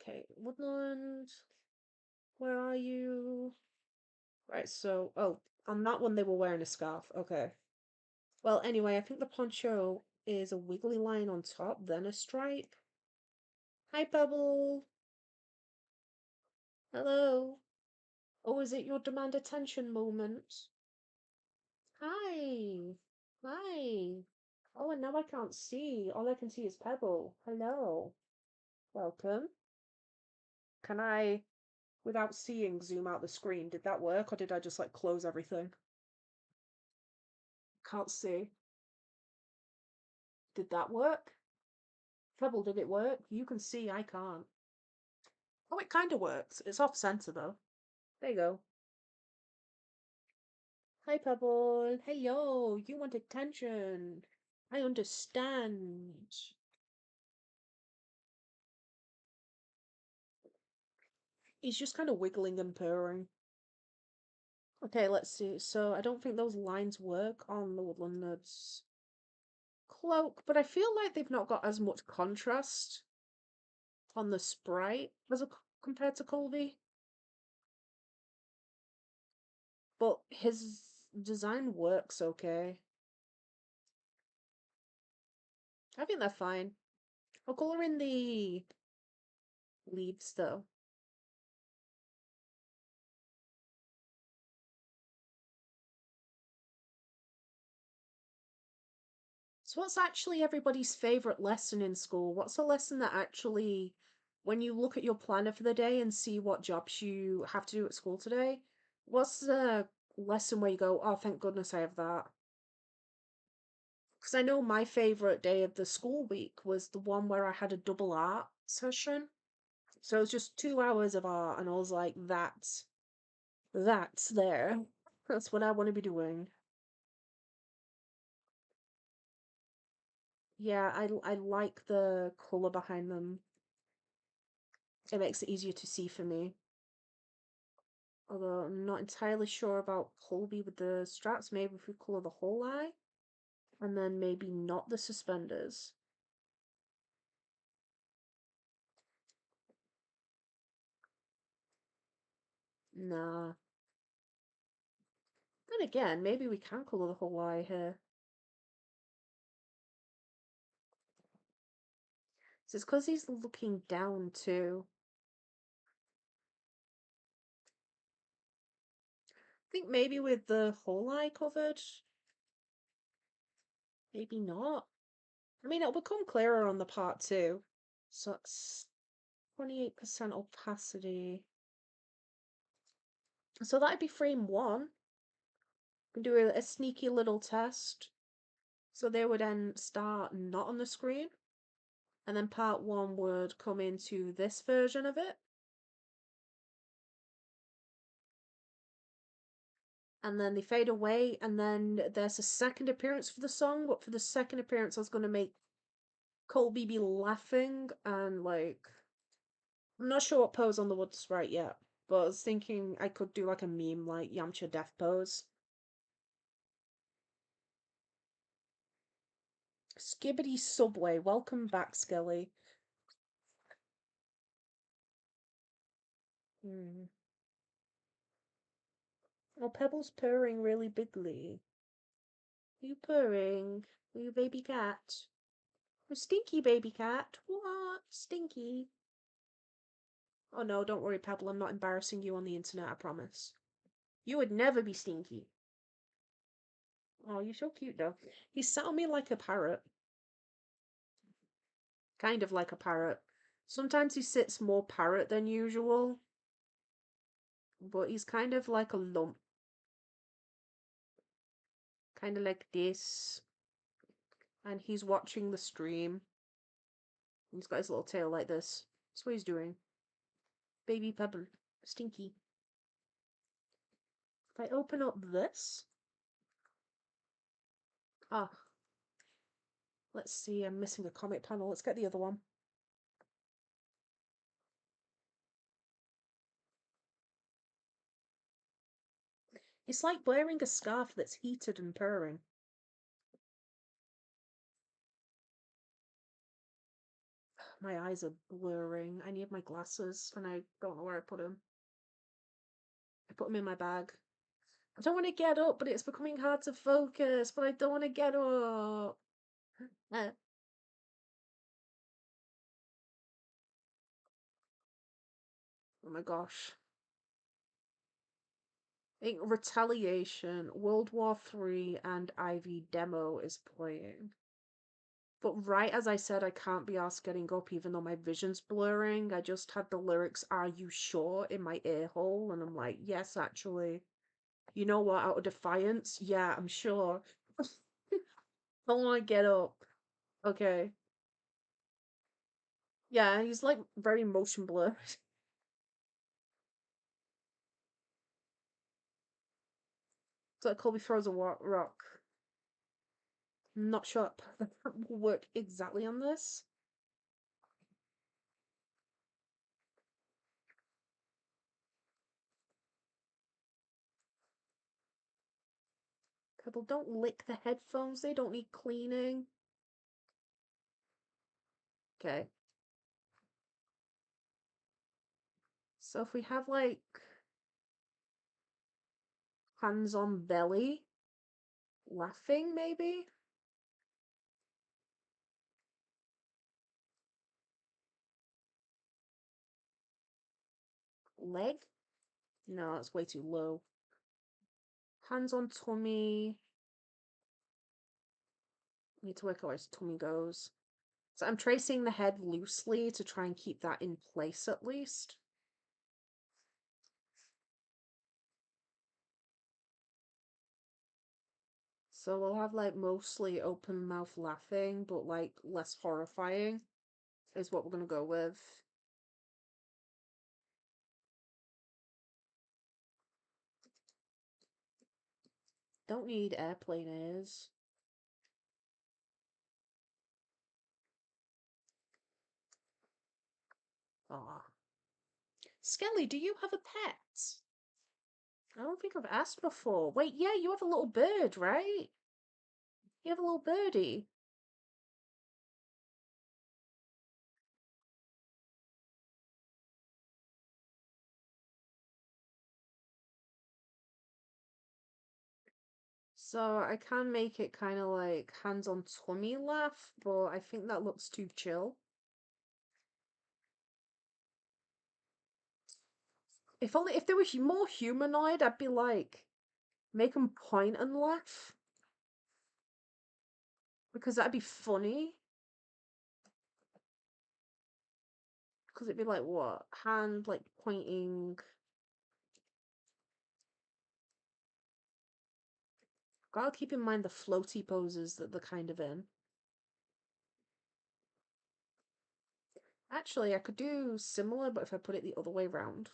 Okay, Woodland, where are you? Right, so, oh, on that one they were wearing a scarf. Okay. Well, anyway, I think the poncho is a wiggly line on top, then a stripe. Hi, Pebble. Hello. Oh, is it your demand attention moment? Hi. Hi. Oh, and now I can't see. All I can see is Pebble. Hello. Welcome. Can I, without seeing, zoom out the screen? Did that work, or did I just, like, close everything? Can't see. Did that work? Pebble, did it work? You can see, I can't. Oh, it kind of works. It's off center, though. There you go. Hi, Pebble. Hello. You want attention. I understand. He's just kind of wiggling and purring. Okay, let's see. So I don't think those lines work on the Woodland Nerds cloak, but I feel like they've not got as much contrast on the sprite compared to Colby. But his design works okay. I think they're fine. I'll color in the leaves though. So what's actually everybody's favorite lesson in school? What's a lesson that actually, when you look at your planner for the day and see what jobs you have to do at school today, what's the lesson where you go, oh, thank goodness I have that? Because I know my favorite day of the school week was the one where I had a double art session. So it was just 2 hours of art, and I was like, that's there. That's what I want to be doing. Yeah, I like the color behind them. It makes it easier to see for me. Although I'm not entirely sure about Colby with the straps. Maybe if we color the whole eye, and then maybe not the suspenders. Nah. Then again, maybe we can color the whole eye here. So it's because he's looking down too. I think maybe with the whole eye covered, maybe not. I mean, it'll become clearer on the part too. So it's 28% opacity. So that'd be frame one. We can do a sneaky little test. So they would then start not on the screen. And then part one would come into this version of it. And then they fade away, and then there's a second appearance for the song, but for the second appearance I was gonna make Colby be laughing and like I'm not sure what pose on the Wood Sprite yet, but I was thinking I could do like a meme like Yamcha death pose. Skibbity Subway, welcome back, Skelly. Hmm. Oh, Pebble's purring really bigly. You purring? Are you a baby cat? A stinky baby cat? What? Stinky? Oh no, don't worry, Pebble. I'm not embarrassing you on the internet, I promise. You would never be stinky. Oh, you're so cute though. He sat on me like a parrot. Kind of like a parrot. Sometimes he sits more parrot than usual. But he's kind of like a lump. Kind of like this. And he's watching the stream. He's got his little tail like this. That's what he's doing. Baby Pebble. Stinky. If I open up this... Ah. Let's see, I'm missing a comic panel. Let's get the other one. It's like wearing a scarf that's heated and purring. My eyes are blurring. I need my glasses, and I don't know where I put them. I put them in my bag. I don't want to get up, but it's becoming hard to focus, but I don't want to get up. Oh my gosh. Retaliation, World War III, and Ivy demo is playing. But right as I said, I can't be asked getting up even though my vision's blurring. I just had the lyrics, "Are you sure?" in my ear hole, and I'm like, yes, actually. You know what? Out of defiance? Yeah, I'm sure. I want to get up. Okay. Yeah, he's like very motion blurred. So Colby throws a rock. I'm not sure that will work exactly on this. Pebble, don't lick the headphones. They don't need cleaning. Okay. So if we have like hands on belly, laughing maybe? Leg? No, that's way too low. Hands on tummy. Need to work out where his tummy goes. So I'm tracing the head loosely to try and keep that in place at least. So we'll have like mostly open mouth laughing, but like less horrifying is what we're gonna go with. Don't need airplane ears. Aw. Skelly, do you have a pet? I don't think I've asked before. Wait, yeah, you have a little bird, right? You have a little birdie. So I can make it kind of like hands on tummy laugh, but I think that looks too chill. If they were more humanoid, I'd be like, make them point and laugh. Because that'd be funny. Because it'd be like, what? Hand, like, pointing. Gotta keep in mind the floaty poses that they're kind of in. Actually, I could do similar, but if I put it the other way around.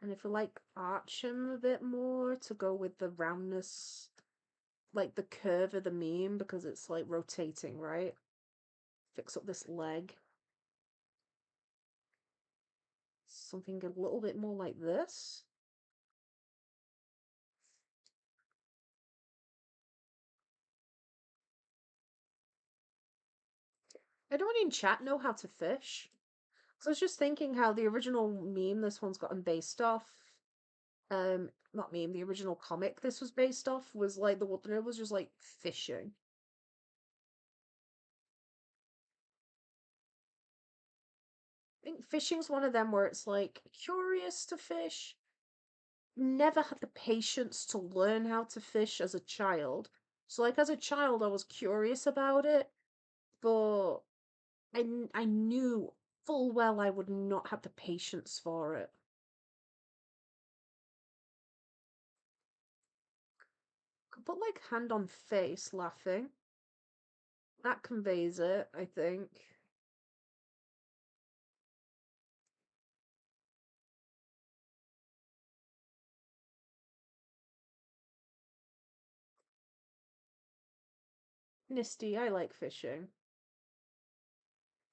And if we like arch him a bit more to go with the roundness, like the curve of the meme, because it's like rotating, right? Fix up this leg. Something a little bit more like this. Anyone in chat know how to fish? So I was just thinking how the original meme this one's gotten based off, not meme, the original comic this was based off was like the Woodlander was just like fishing. I think fishing's one of them where it's like curious to fish, never had the patience to learn how to fish as a child. So like as a child I was curious about it, but I knew full well I would not have the patience for it. Could put like hand on face laughing. That conveys it, I think. Nisty, I like fishing.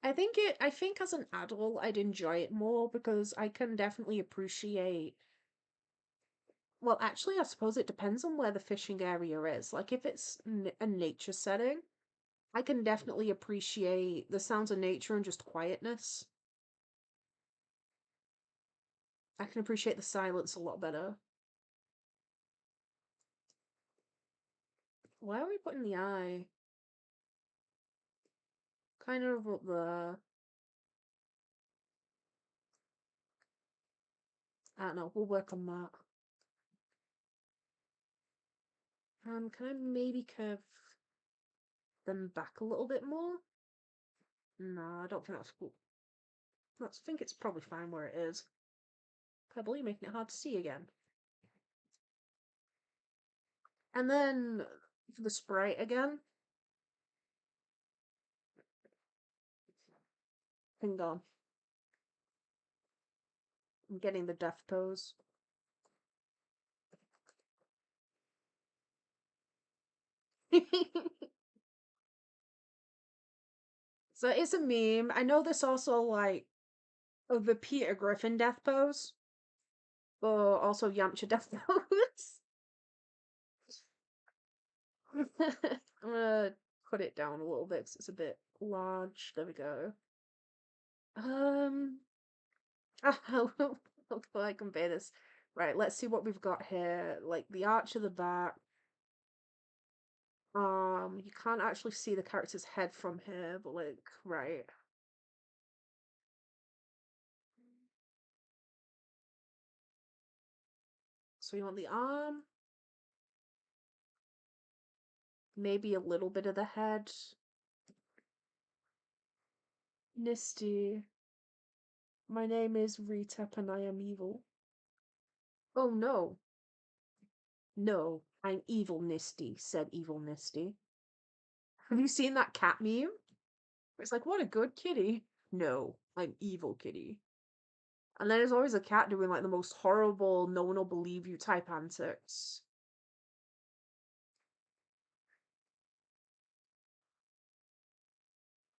I think as an adult I'd enjoy it more because I can definitely appreciate, well, actually I suppose it depends on where the fishing area is. Like if it's a nature setting, I can definitely appreciate the sounds of nature and just quietness. I can appreciate the silence a lot better. Why are we putting the eye? Kind of up there. I don't know, we'll work on that. Can I maybe curve them back a little bit more? No, I don't think that's cool. I think it's probably fine where it is. Pebble, you're making it hard to see again. And then for the sprite again. Hang on. I'm getting the death pose. So it's a meme. I know this also like of the Peter Griffin death pose, but also Yamcha death pose. I'm gonna put it down a little bit because it's a bit large. There we go. Um, how do I compare this? Right, let's see what we've got here. Like the arch of the back. You can't actually see the character's head from here, but like, right. So you want the arm, maybe a little bit of the head. Nisty. My name is Retep and I am evil. Oh no. No, I'm evil Nisty, said evil Nisty. Have you seen that cat meme? It's like, what a good kitty. No, I'm evil kitty. And then there's always a cat doing like the most horrible, no one will believe you type antics.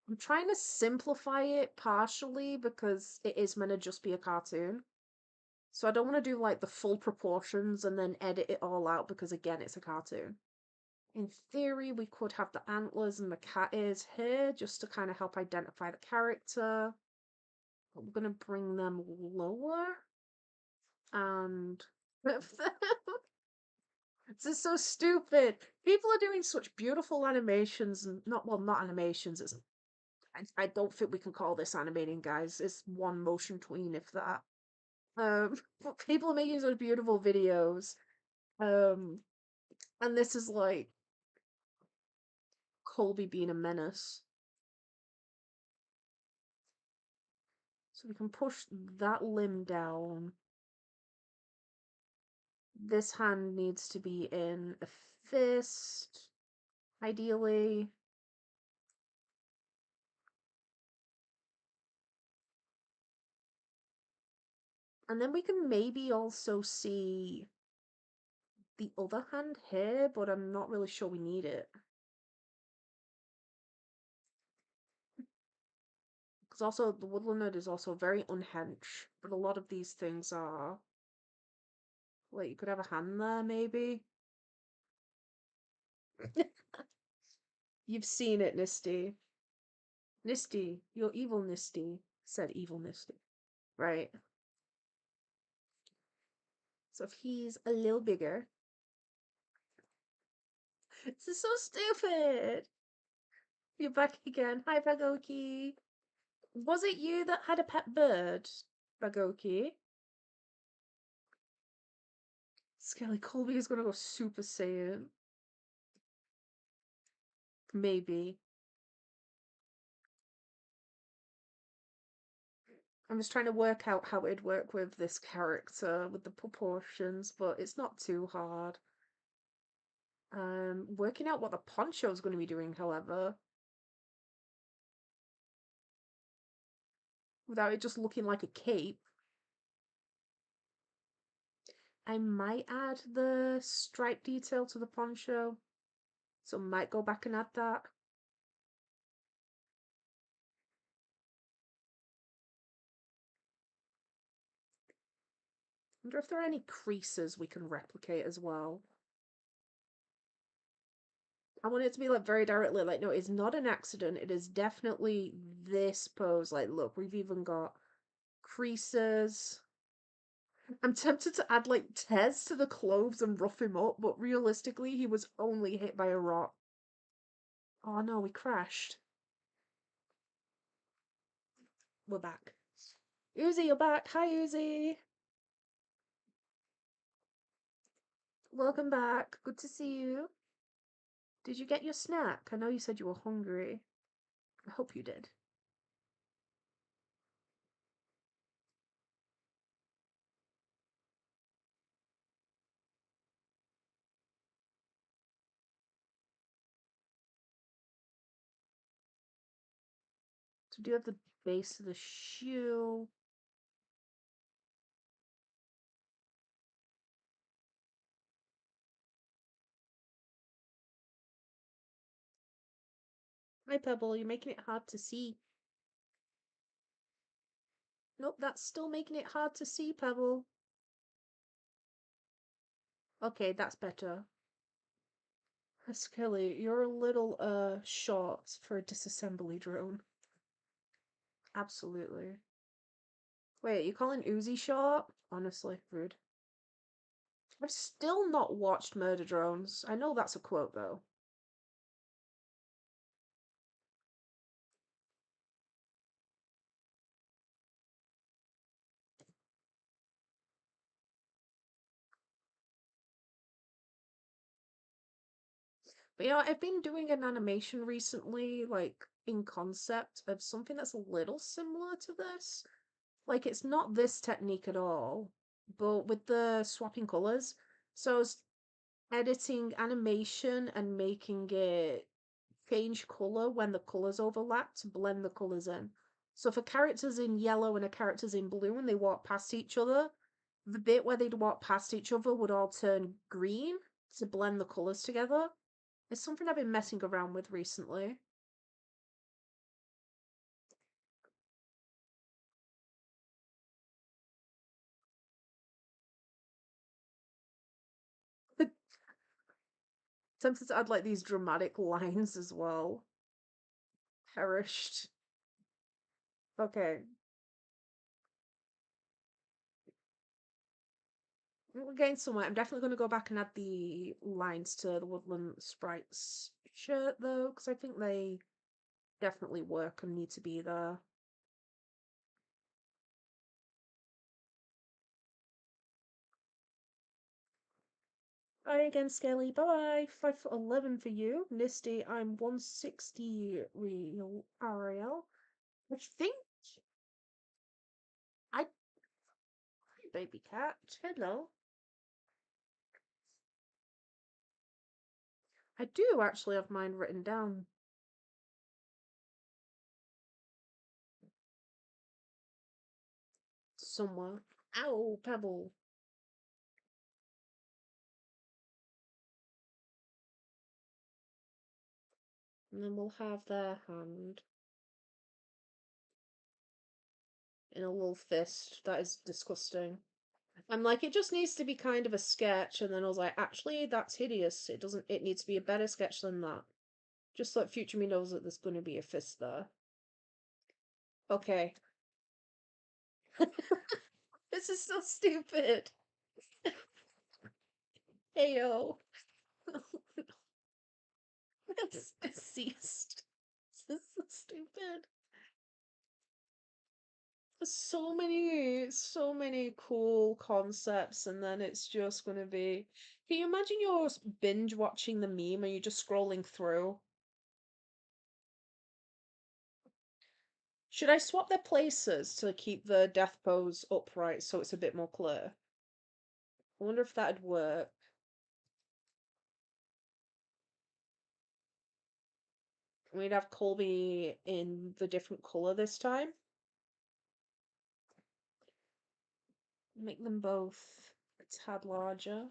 I'm trying to simplify it partially because it is meant to just be a cartoon. So I don't want to do like the full proportions and then edit it all out because again, it's a cartoon. In theory, we could have the antlers and the cat ears here just to kind of help identify the character. But we're going to bring them lower. And this is so stupid. People are doing such beautiful animations and not animations. It's I don't think we can call this animating, guys. It's one motion tween, if that. But people are making such beautiful videos. Um, and this is like Colby being a menace. So we can push that limb down. This hand needs to be in a fist, ideally. And then we can maybe also see the other hand here, but I'm not really sure we need it. Because also the Woodlander is also very unhench, but a lot of these things are. Wait, you could have a hand there, maybe? You've seen it, Nisty. Nisty, you're evil, Nisty, Said evil Misty. Right. So if he's a little bigger. This is so stupid. You're back again. Hi, Bagoki. Was it you that had a pet bird, Bagoki? Skelly Colby is gonna go Super Saiyan. Maybe. I'm just trying to work out how it'd work with this character, with the proportions, but it's not too hard. Working out what the poncho's going to be doing, however, without it just looking like a cape. I might add the stripe detail to the poncho, so might go back and add that. Wonder if there are any creases we can replicate as well. I want it to be like very directly like, no, it's not an accident. It is definitely this pose. Like, look, we've even got creases. I'm tempted to add like Tez to the clothes and rough him up, but realistically, he was only hit by a rock. Oh no, we crashed. We're back. Uzi, you're back. Hi, Uzi. Welcome back. Good to see you. Did you get your snack? I know you said you were hungry. I hope you did. So do you have the base of the shoe? Hi, Pebble. You're making it hard to see. Nope, that's still making it hard to see, Pebble. Okay, that's better. Skelly, you're a little short for a disassembly drone. Absolutely. Wait, you calling Uzi short? Honestly, rude. I've still not watched Murder Drones. I know that's a quote though. But you know, I've been doing an animation recently, like in concept, of something that's a little similar to this. Like it's not this technique at all, but with the swapping colors. So I was editing animation and making it change color when the colors overlap to blend the colors in. So if a character's in yellow and a character's in blue and they walk past each other, the bit where they'd walk past each other would all turn green to blend the colors together. It's something I've been messing around with recently. Tempted to add like these dramatic lines as well. Perished. Okay. We're getting somewhere. I'm definitely going to go back and add the lines to the Woodland Sprites shirt though, because I think they definitely work and need to be there. Bye again, Skelly. Bye. 5'11" for you. Misty, I'm 160 real Ariel. I think I baby cat. Hello. I do actually have mine written down somewhere. Ow, Pebble. And then we'll have their hand in a little fist. That is disgusting. I'm like, it just needs to be kind of a sketch, and then I was like, actually, that's hideous. It needs to be a better sketch than that. Just so that future me knows that there's going to be a fist there. Okay. This is so stupid. Ayo. It's deceased. This is so stupid. So many cool concepts, and then it's just gonna be. Can you imagine you're binge watching the meme and you're just scrolling through? Should I swap their places to keep the death pose upright so it's a bit more clear? I wonder if that'd work. We'd have Colby in the different color this time. Make them both a tad larger.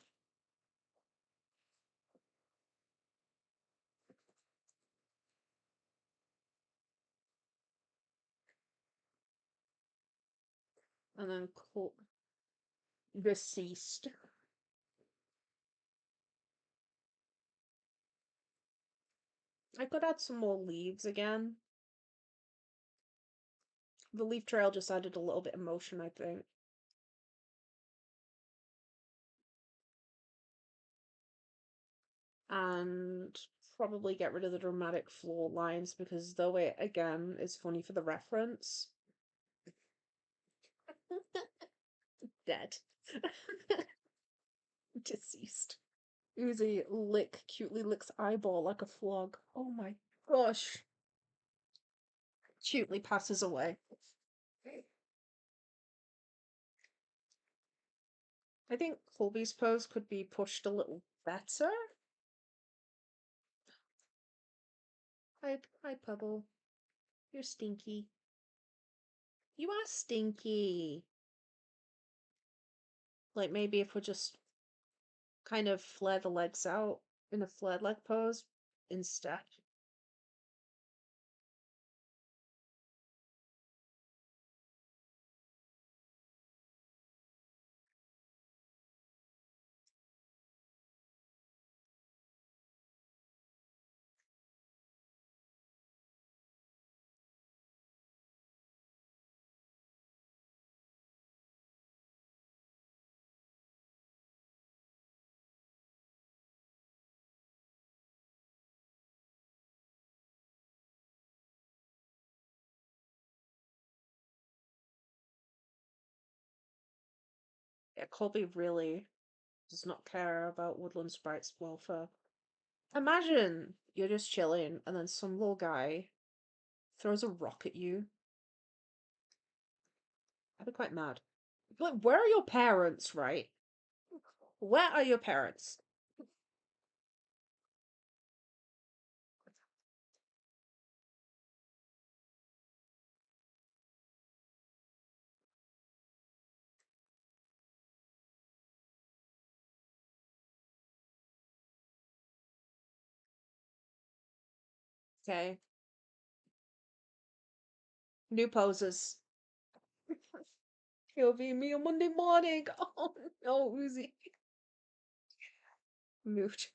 And then deceased. I could add some more leaves again. The leaf trail just added a little bit of motion, I think. And probably get rid of the dramatic floor lines because though it, again, is funny for the reference. Dead. Deceased. Uzi cutely licks eyeball like a flog. Oh my gosh. Cutely passes away. I think Colby's pose could be pushed a little better. Hi, Pebble. You're stinky. You are stinky. Like maybe if we just kind of flare the legs out in a flared leg pose instead. Yeah, Colby really does not care about Woodland Sprite's welfare. Imagine you're just chilling and then some little guy throws a rock at you. I'd be quite mad. Like, where are your parents, right? Where are your parents? Okay. New poses. It'll be me on Monday morning. Oh no, Uzi. Moved.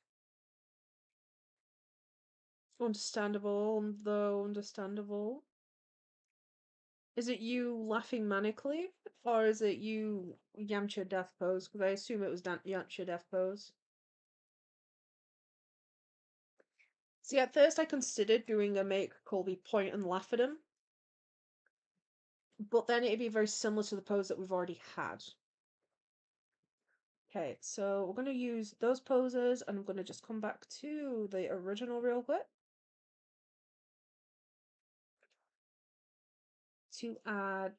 Understandable, though understandable. Is it you laughing manically? Or is it you Yamcha death pose? Because I assume it was Yamcha death pose. See, at first I considered doing a make Colby point and laugh at him. But then it'd be very similar to the pose that we've already had. Okay, so we're going to use those poses, and I'm going to just come back to the original real quick to add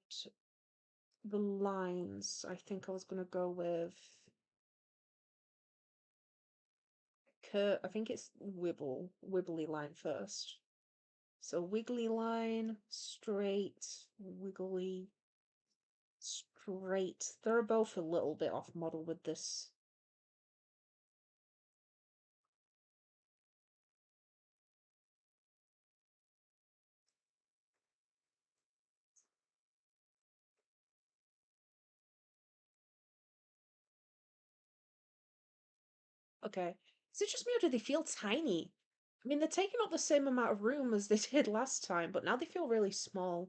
the lines. I think I was going to go with I think it's wibbly line first. So wiggly line, straight, wiggly, straight. They're both a little bit off model with this. Okay. Is it just me or do they feel tiny? I mean, they're taking up the same amount of room as they did last time, but now they feel really small.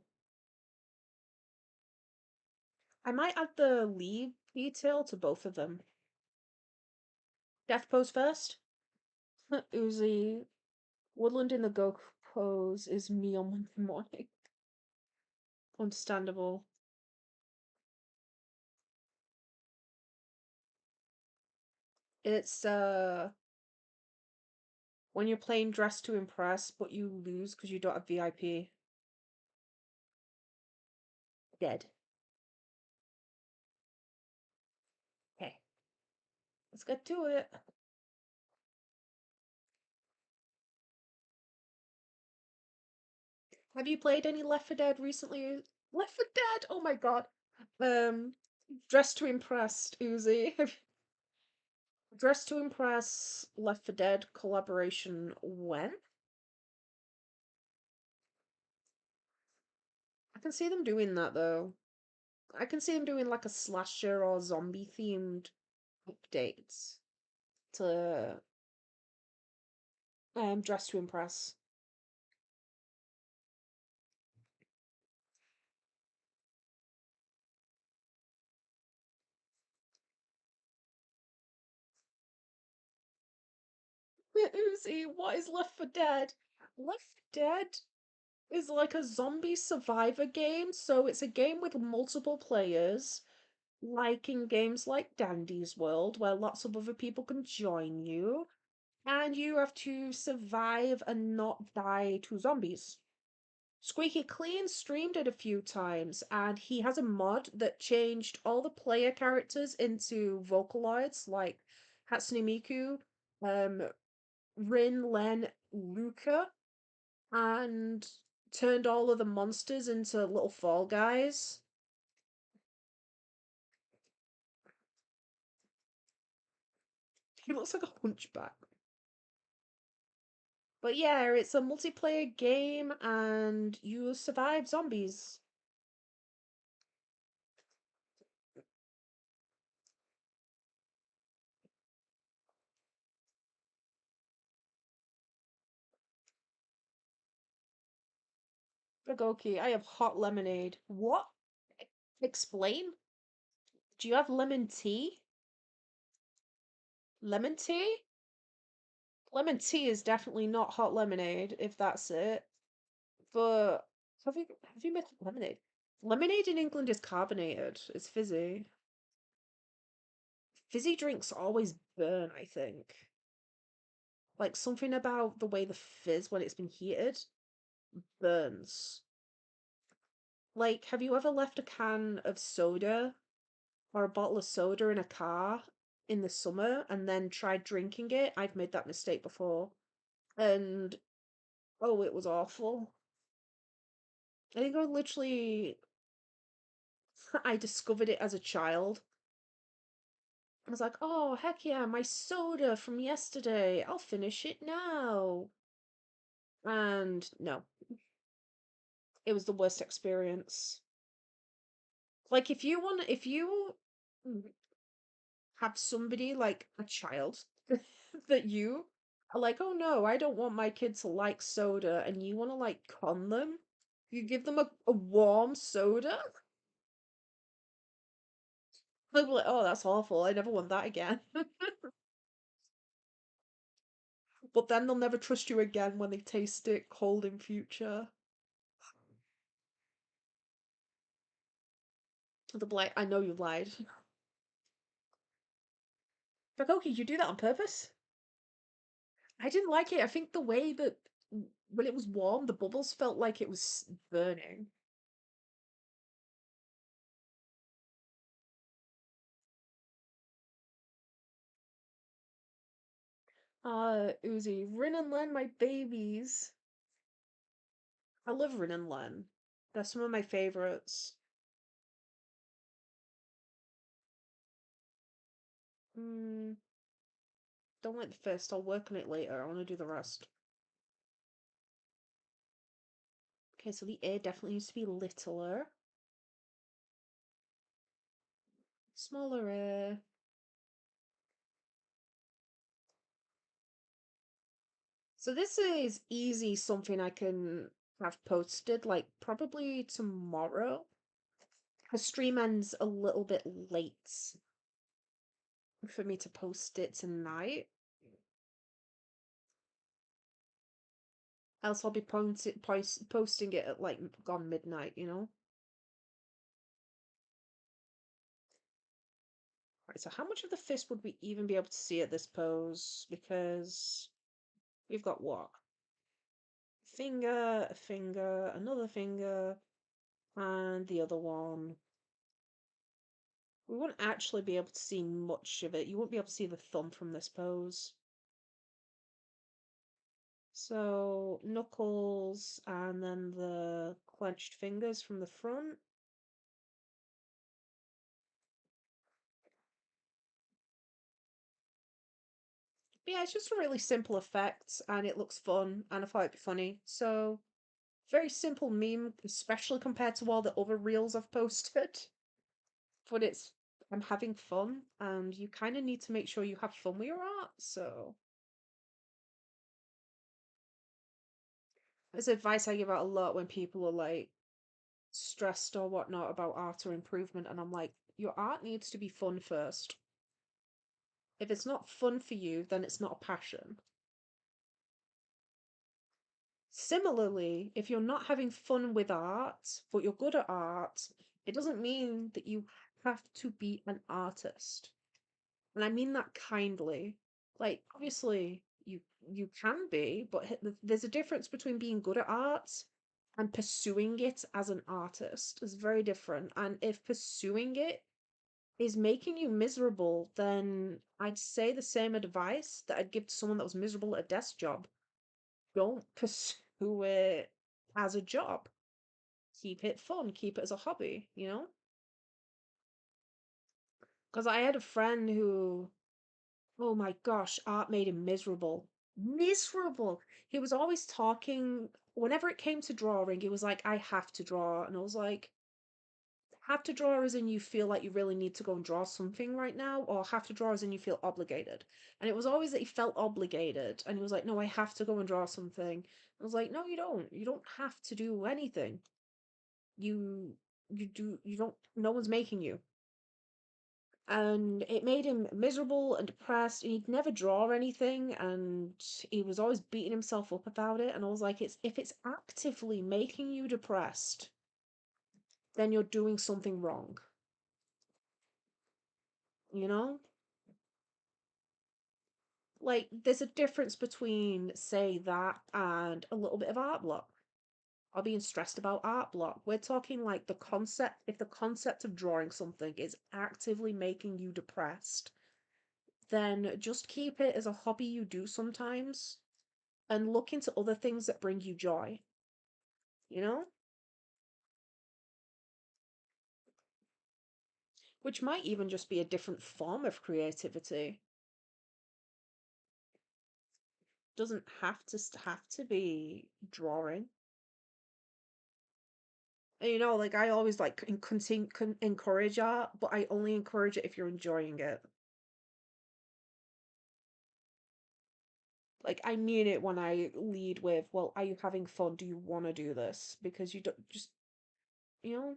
I might add the leave detail to both of them. Death pose first. Uzi. Woodland in the go pose is me on Monday morning. Understandable. It's when you're playing Dress to Impress, but you lose because you don't have VIP. Dead. Okay, let's get to it. Have you played any Left 4 Dead recently? Left 4 Dead? Oh my god. Um, Dress to Impress, Uzi. Dress to Impress, Left 4 Dead collaboration when? I can see them doing that though. I can see them doing like a slasher or zombie themed updates to Dress to Impress. Uzi, what is Left 4 Dead? Left 4 Dead is like a zombie survivor game, so it's a game with multiple players, like in games like Dandy's World, where lots of other people can join you, and you have to survive and not die to zombies. Squeaky Clean streamed it a few times, and he has a mod that changed all the player characters into Vocaloids, like Hatsune Miku, Rin, Len, Luca, and turned all of the monsters into little fall guys. He looks like a hunchback. But yeah, it's a multiplayer game and you survive zombies. Bagoki, I have hot lemonade. What? Explain? Do you have lemon tea? Lemon tea? Lemon tea is definitely not hot lemonade, if that's it. But have you made lemonade? Lemonade in England is carbonated. It's fizzy. Fizzy drinks always burn, I think. Like something about the way the fizz when it's been heated burns. Like, have you ever left a can of soda or a bottle of soda in a car in the summer and then tried drinking it? I've made that mistake before. And oh, it was awful. I think I literally I discovered it as a child. I was like, oh, heck yeah, my soda from yesterday. I'll finish it now. And no, it was the worst experience. Like if you have somebody like a child that you are like, oh no, I don't want my kid to like soda, and you want to like con them, you give them a warm soda. They'll be like, oh, that's awful. I never want that again. But then they'll never trust you again when they taste it cold in future. They'll be like, I know you lied. Like, okay, you do that on purpose? I didn't like it. I think the way that when it was warm, the bubbles felt like it was burning. Uzi, Rin and Len, my babies. I love Rin and Len. They're some of my favorites. Hmm, don't like the first. I'll work on it later. I want to do the rest. Okay, so the ear definitely needs to be littler. Smaller ear. So this is easy something I can have posted, like probably tomorrow. The stream ends a little bit late for me to post it tonight. Else I'll be posting it at like gone midnight, you know? Right, so how much of the fist would we even be able to see at this pose? Because we've got what? Finger, a finger, another finger, and the other one. We wouldn't actually be able to see much of it. You won't be able to see the thumb from this pose. So, knuckles, and then the clenched fingers from the front. But yeah, it's just a really simple effect, and it looks fun, and I thought it'd be funny. So, very simple meme, especially compared to all the other reels I've posted. But I'm having fun, and you kind of need to make sure you have fun with your art. So, it's advice I give out a lot when people are like stressed or whatnot about art or improvement, and I'm like, your art needs to be fun first. If it's not fun for you, then it's not a passion. Similarly, if you're not having fun with art, but you're good at art, it doesn't mean that you have to be an artist. And I mean that kindly. Like, obviously, you can be, but there's a difference between being good at art and pursuing it as an artist. It's very different. And if pursuing it is making you miserable, then I'd say the same advice that I'd give to someone that was miserable at a desk job. Don't pursue it as a job. Keep it fun, keep it as a hobby, you know? Because I had a friend who, oh my gosh, art made him miserable. Miserable. He was always talking, whenever it came to drawing, he was like, I have to draw. And I was like, have to draw as in you feel like you really need to go and draw something right now, or have to draw as in you feel obligated. And it was always that he felt obligated, and he was like, no, I have to go and draw something. I was like, no, you don't. You don't have to do anything. You you don't, no one's making you. And it made him miserable and depressed, and he'd never draw anything, and he was always beating himself up about it. And I was like, it's if it's actively making you depressed, then you're doing something wrong, you know? Like, there's a difference between, say, that and a little bit of art block, or being stressed about art block. We're talking like the concept, if the concept of drawing something is actively making you depressed, then just keep it as a hobby you do sometimes and look into other things that bring you joy, you know? Which might even just be a different form of creativity. Doesn't have to be drawing. And, you know, like I always like encourage art, but I only encourage it if you're enjoying it. Like I mean it when I lead with, well, are you having fun? Do you want to do this? Because you don't just, you know,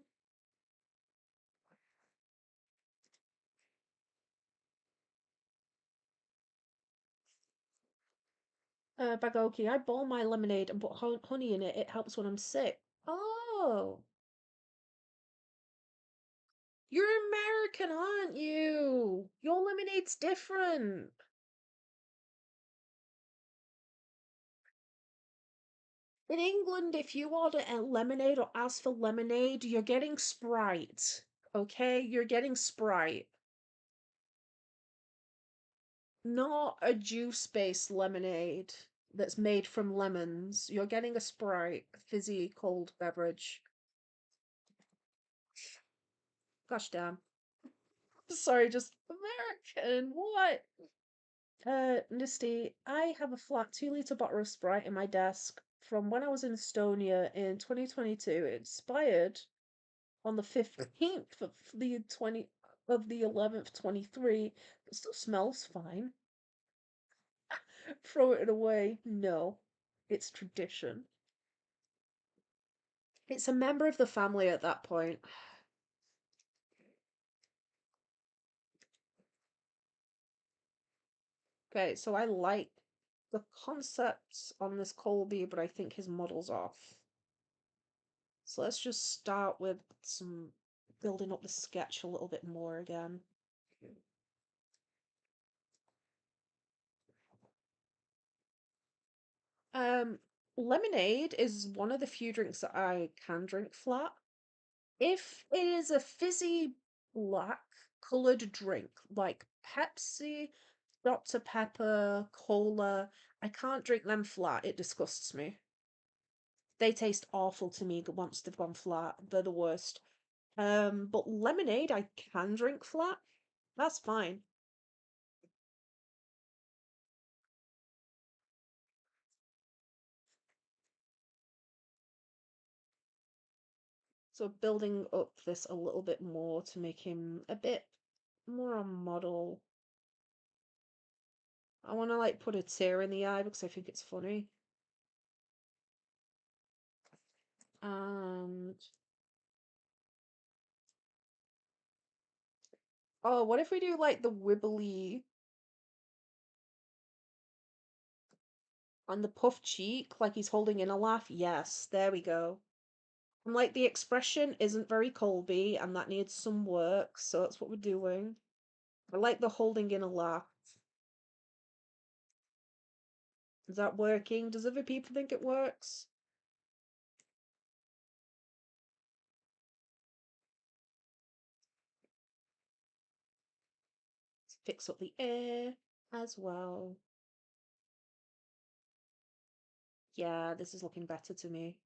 Bagoki, I boil my lemonade and put honey in it. It helps when I'm sick. Oh, you're American, aren't you? Your lemonade's different. In England, if you order a lemonade or ask for lemonade, you're getting Sprite. Okay? You're getting Sprite. Not a juice-based lemonade that's made from lemons. You're getting a Sprite, a fizzy cold beverage. Gosh damn. Sorry, just American. What? Nisty, I have a flat 2 liter bottle of Sprite in my desk from when I was in Estonia in 2022. It expired on the 15th of the 11th, 23. It still smells fine. Throw it away. No. It's tradition. It's a member of the family at that point. Okay, so I like the concepts on this Colby, but I think his model's off. So let's just start with some building up the sketch a little bit more again. Um, Lemonade is one of the few drinks that I can drink flat. If it is a fizzy black colored drink like Pepsi, Dr. Pepper, cola, I can't drink them flat. It disgusts me. They taste awful to me once they've gone flat. They're the worst. But lemonade I can drink flat. That's fine. So building up this a little bit more to make him a bit more a model. I want to like put a tear in the eye because I think it's funny. And oh, what if we do like the wibbly on the puff cheek, like he's holding in a laugh? Yes, there we go. And like the expression isn't very Colby, and that needs some work, so that's what we're doing. I like the holding in a laugh. Is that working? Does other people think it works? Let's fix up the air as well. Yeah, this is looking better to me.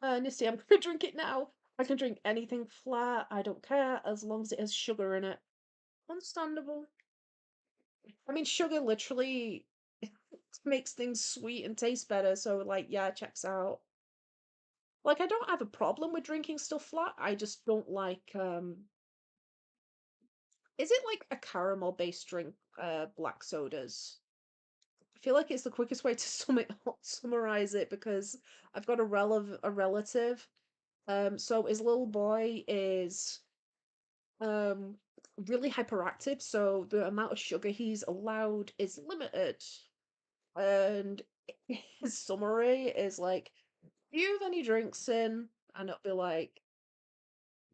Nisty, I'm gonna drink it now. I can drink anything flat, I don't care, as long as it has sugar in it. Understandable. I mean, sugar literally makes things sweet and taste better, so like, yeah, it checks out. Like, I don't have a problem with drinking stuff flat. I just don't like is it like a caramel based drink, black sodas? I feel like it's the quickest way to summarize it because I've got a relative. So his little boy is um really hyperactive, so the amount of sugar he's allowed is limited. And his summary is like, "Do you have any drinks in?" And it'll be like,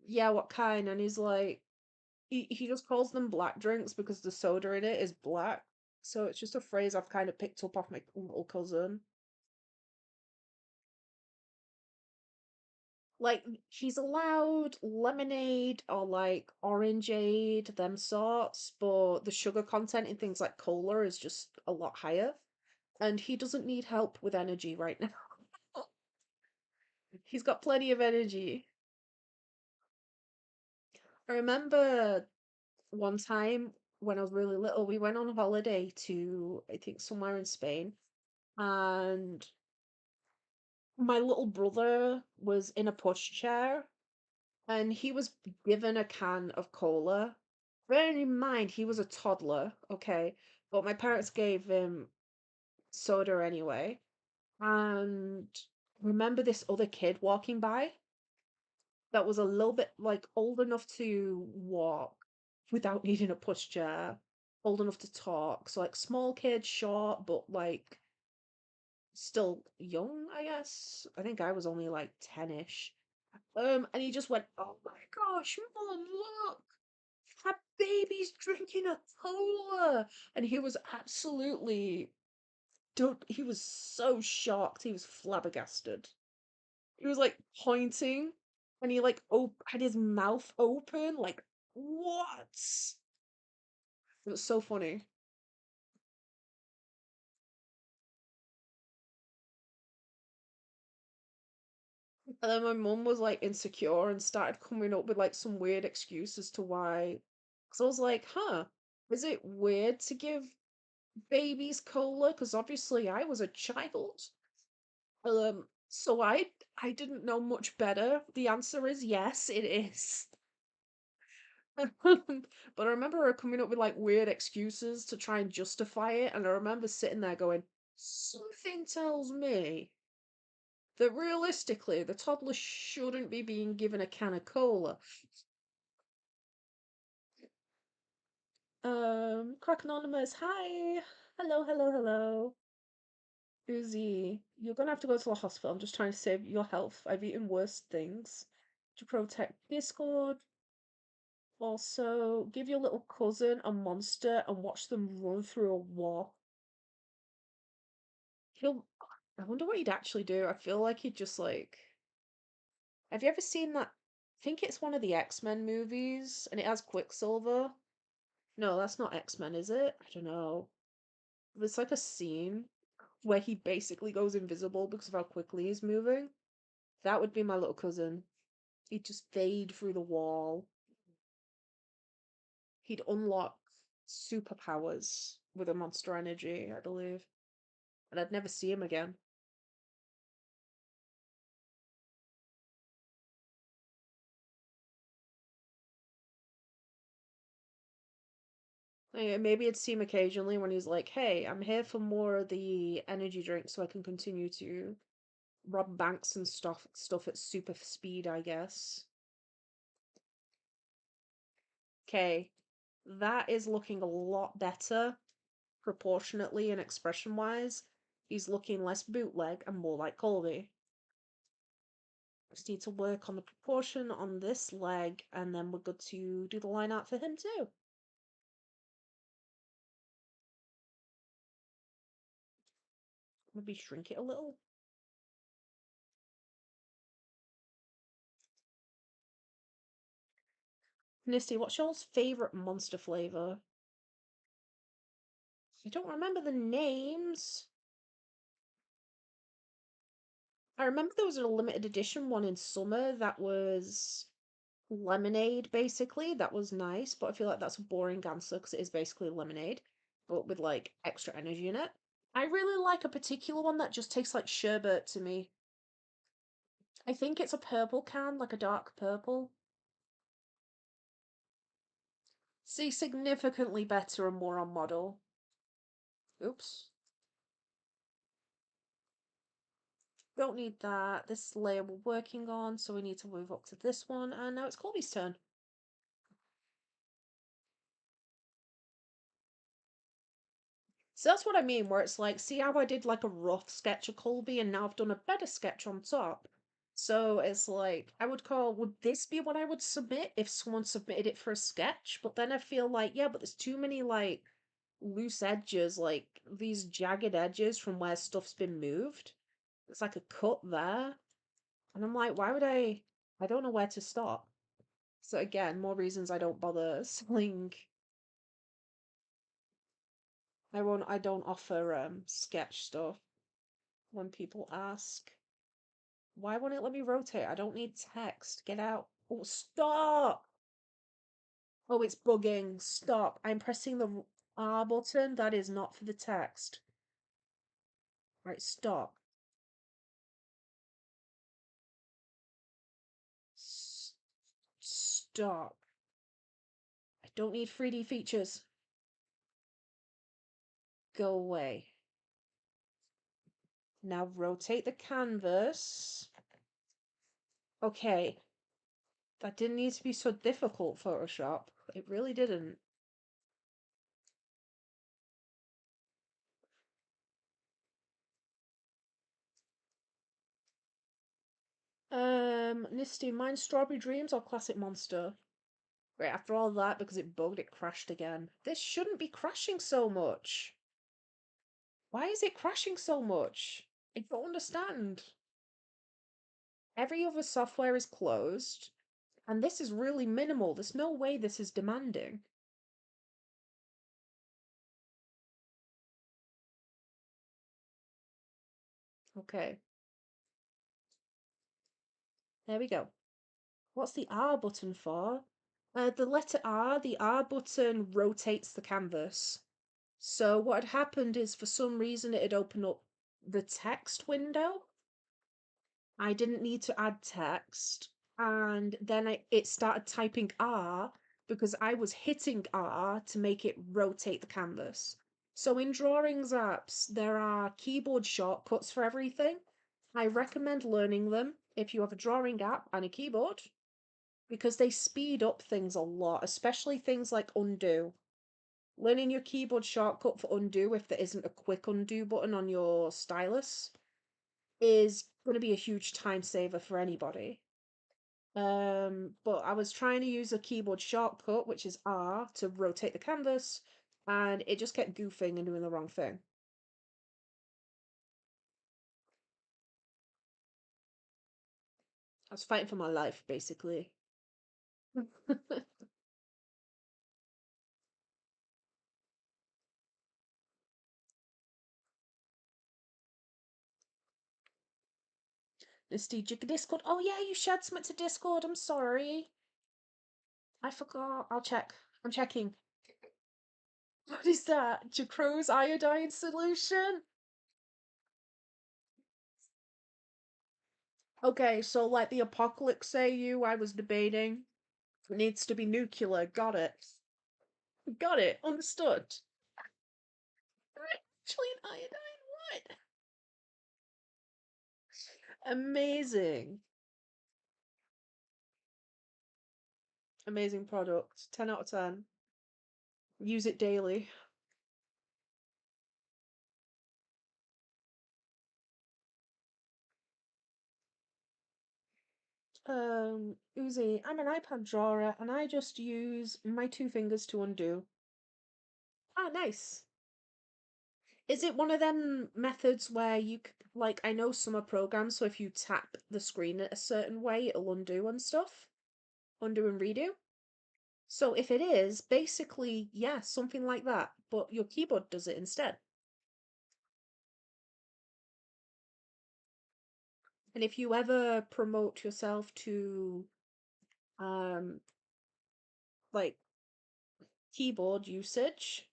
"Yeah, what kind?" And he's like, he just calls them black drinks because the soda in it is black. So it's just a phrase I've kind of picked up off my little cousin. Like he's allowed lemonade or like orangeade, them sorts, but the sugar content in things like cola is just a lot higher. And he doesn't need help with energy right now. He's got plenty of energy. I remember one time when I was really little, we went on holiday to, I think, somewhere in Spain, and my little brother was in a pushchair and he was given a can of cola. Bearing in mind, he was a toddler, okay, but my parents gave him soda anyway. And remember this other kid walking by that was a little bit like old enough to walk without needing a pushchair, old enough to talk. So like small kid, short, but like still young, I guess. I think I was only like 10-ish. And he just went, "Oh my gosh, Mom, look! That baby's drinking a cola!" And he was absolutely don't he was so shocked, he was flabbergasted. He was like pointing and he like had his mouth open, like, what? It was so funny. And then my mum was like insecure and started coming up with like some weird excuse as to why. Because I was like, huh, is it weird to give babies cola? Because obviously I was a child. So I didn't know much better. The answer is yes, it is. But I remember her coming up with like weird excuses to try and justify it, and I remember sitting there going, something tells me that realistically, the toddler shouldn't be being given a can of cola. Crack Anonymous, hi! Hello, hello, hello. Uzi, you're gonna have to go to the hospital. I'm just trying to save your health. I've eaten worse things. Jcrow Tech Discord. Also, give your little cousin a monster and watch them run through a wall. He'll. I wonder what he'd actually do. I feel like he'd just like. Have you ever seen that? I think it's one of the X-Men movies, and it has Quicksilver. No, that's not X-Men, is it? I don't know. There's like a scene where he basically goes invisible because of how quickly he's moving. That would be my little cousin. He'd just fade through the wall. He'd unlock superpowers with a monster energy, I believe. And I'd never see him again. Maybe I'd see him occasionally when he's like, hey, I'm here for more of the energy drink so I can continue to rob banks and stuff at super speed, I guess. Okay, that is looking a lot better proportionately and expression wise. He's looking less bootleg and more like Colby. Just need to work on the proportion on this leg, and then we're good to do the line art for him too. Maybe shrink it a little. Nisty, what's yours favorite monster flavor? I don't remember the names. I remember there was a limited edition one in summer that was lemonade, basically. That was nice, but I feel like that's a boring answer because it is basically lemonade, but with like extra energy in it. I really like a particular one that just tastes like sherbet to me. I think it's a purple can, like a dark purple. See, significantly better and more on model. Oops. Don't need that. This layer we're working on, so we need to move up to this one, and now it's Colby's turn. So that's what I mean, where it's like, see how I did like a rough sketch of Colby, and now I've done a better sketch on top. So it's like, I would call, would this be what I would submit if someone submitted it for a sketch? But then I feel like, yeah, but there's too many like loose edges, like these jagged edges from where stuff's been moved. It's like a cut there. And I'm like, why would I don't know where to stop. So again, more reasons I don't bother selling. I don't offer sketch stuff when people ask. Why won't it let me rotate? I don't need text. Get out. Oh, stop! Oh, it's bugging. Stop. I'm pressing the R button. That is not for the text. Right, stop. Stop. I don't need 3D features. Go away. Now rotate the canvas. Okay. That didn't need to be so difficult, Photoshop. It really didn't. Nisty, mine Strawberry Dreams or Classic Monster? Right, after all that, because it bugged, it crashed again. This shouldn't be crashing so much. Why is it crashing so much? I don't understand. Every other software is closed, and this is really minimal. There's no way this is demanding. Okay. There we go. What's the R button for? The letter R, the R button rotates the canvas. So what had happened is for some reason it had opened up the text window. I didn't need to add text. And then it started typing R because I was hitting R to make it rotate the canvas. So in drawings apps, there are keyboard shortcuts for everything. I recommend learning them if you have a drawing app and a keyboard because they speed up things a lot, especially things like undo. Learning your keyboard shortcut for undo, if there isn't a quick undo button on your stylus, is going to be a huge time saver for anybody. But I was trying to use a keyboard shortcut, which is R, to rotate the canvas, and it just kept goofing and doing the wrong thing. I was fighting for my life, basically. Misty, Discord. Oh yeah, you shared something to Discord. I'm sorry. I forgot. I'll check. I'm checking. What is that? Jcrow's iodine solution? Okay, so like the apocalypse AU I was debating needs to be nuclear. Got it. Got it. Understood. Actually, an iodine. What? Amazing. Amazing product. 10 out of 10. Use it daily. Uzi, I'm an iPad drawer and I just use my two fingers to undo. Ah, nice. Is it one of them methods where like, I know some are programs, so if you tap the screen a certain way, it'll undo and stuff? Undo and redo? So if it is, basically, yeah, something like that, but your keyboard does it instead. And if you ever promote yourself to, um, like, keyboard usage,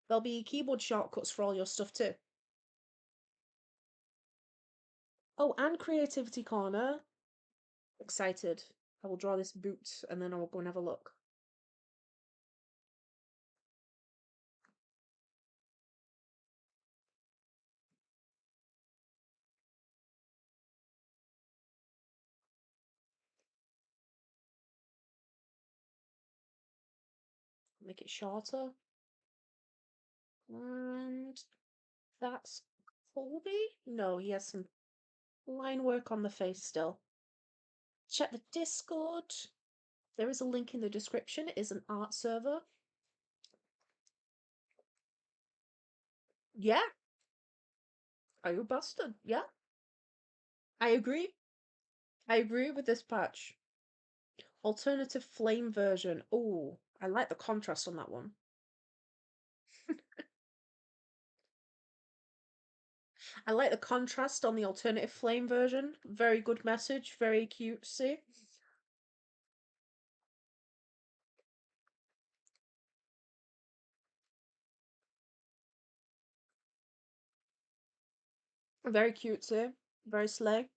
there'll be keyboard shortcuts for all your stuff too. Oh, and Creativity Corner. Excited. I will draw this boot and then I will go and have a look. Make it shorter. And that's Colby? No, he has some line work on the face still. Check the Discord. There is a link in the description. It is an art server. Yeah, are you a bastard? Yeah, I agree. I agree with this patch. Alternative flame version. Oh, I like the contrast on that one. I like the contrast on the alternative flame version. Very good message, very cutesy. Very cutesy, very slay.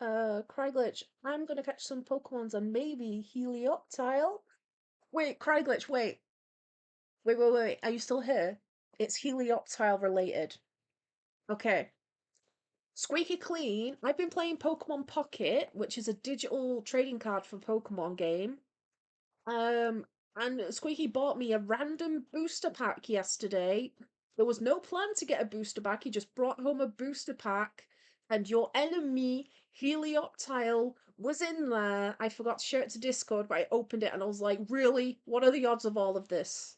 Cryglitch, I'm gonna catch some Pokemons and maybe Helioptile. Wait, Cryglitch, wait. Wait. Are you still here? It's Helioptile related. Okay. Squeaky Clean, I've been playing Pokemon Pocket, which is a digital trading card for Pokemon game. Um, and Squeaky bought me a random booster pack yesterday. There was no plan to get a booster pack. He just brought home a booster pack, and your enemy, Helioptile, was in there. I forgot to share it to Discord, but I opened it and I was like, really? What are the odds of all of this?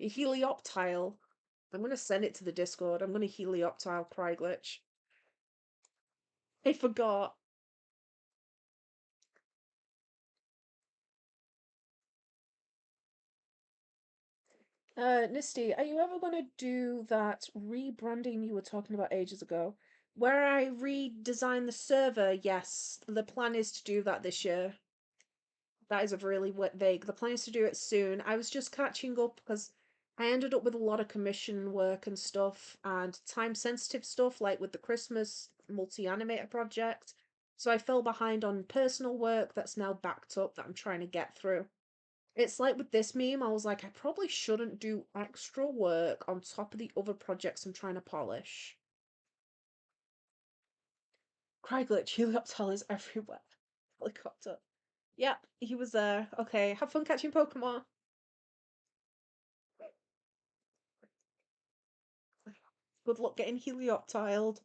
A Helioptile. I'm gonna send it to the Discord. I'm gonna Helioptile Cryglitch. I forgot. Nisty, are you ever gonna do that rebranding you were talking about ages ago? Where I redesign the server, yes. The plan is to do that this year. That is a really vague. The plan is to do it soon. I was just catching up because I ended up with a lot of commission work and stuff and time sensitive stuff, like with the Christmas multi animator project. So I fell behind on personal work that's now backed up that I'm trying to get through. It's like with this meme, I was like, I probably shouldn't do extra work on top of the other projects I'm trying to polish. Cry glitch, Helioptile is everywhere. Helicopter. Yep, he was there. Okay, have fun catching Pokemon. Good luck getting Helioptiled.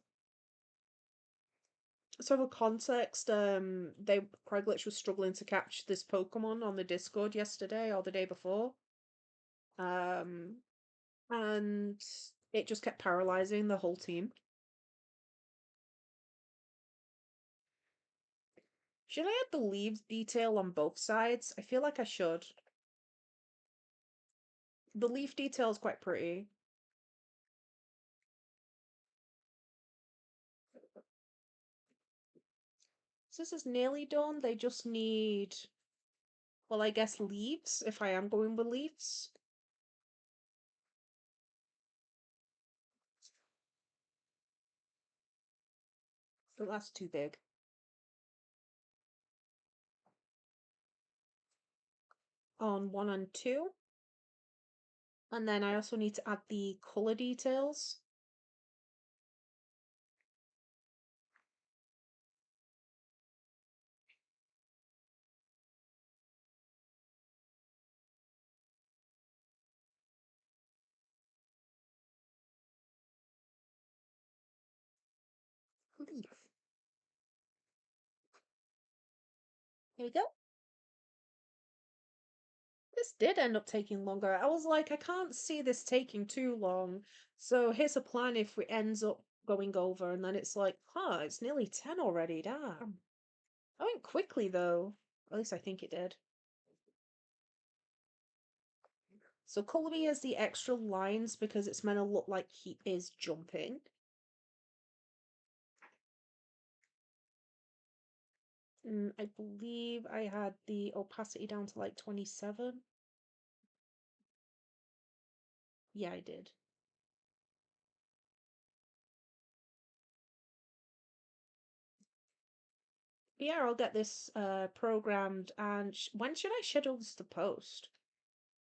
So for context, Craiglitch was struggling to catch this Pokemon on the Discord yesterday or the day before. Um, and it just kept paralyzing the whole team. Should I add the leaves detail on both sides? I feel like I should. The leaf detail is quite pretty. So this is nearly done. They just need, well, I guess leaves, if I am going with leaves. But that's too big. On 1 and 2. And then I also need to add the color details. Leaf. Here we go. This did end up taking longer. I was like, I can't see this taking too long. So here's a plan if it ends up going over, and then it's like, huh, it's nearly 10 already, damn. I went quickly though. At least I think it did. So Colby has the extra lines because it's meant to look like he is jumping. I believe I had the opacity down to like 27. Yeah, I did. But yeah, I'll get this programmed. And when should I schedule this to post?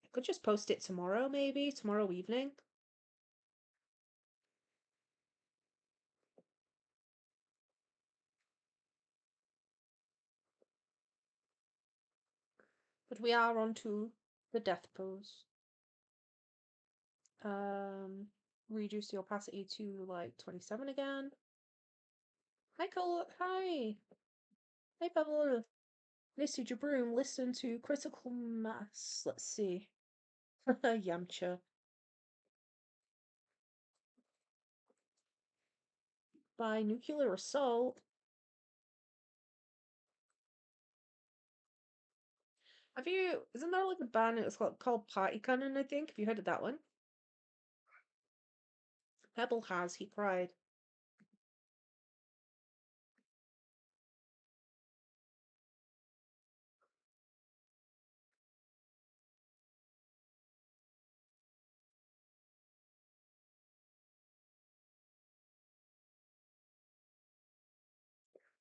I could just post it tomorrow, maybe tomorrow evening. But we are on to the death pose. Reduce the opacity to like 27 again. Hi, Cole. Hi. Hey, Pebble. Missy Jabroom, listen to Critical Mass. Let's see. Yamcha. By Nuclear Assault. Have you? Isn't there like a band? It's called Party Cannon, I think. Have you heard of that one? Pebble has. He cried.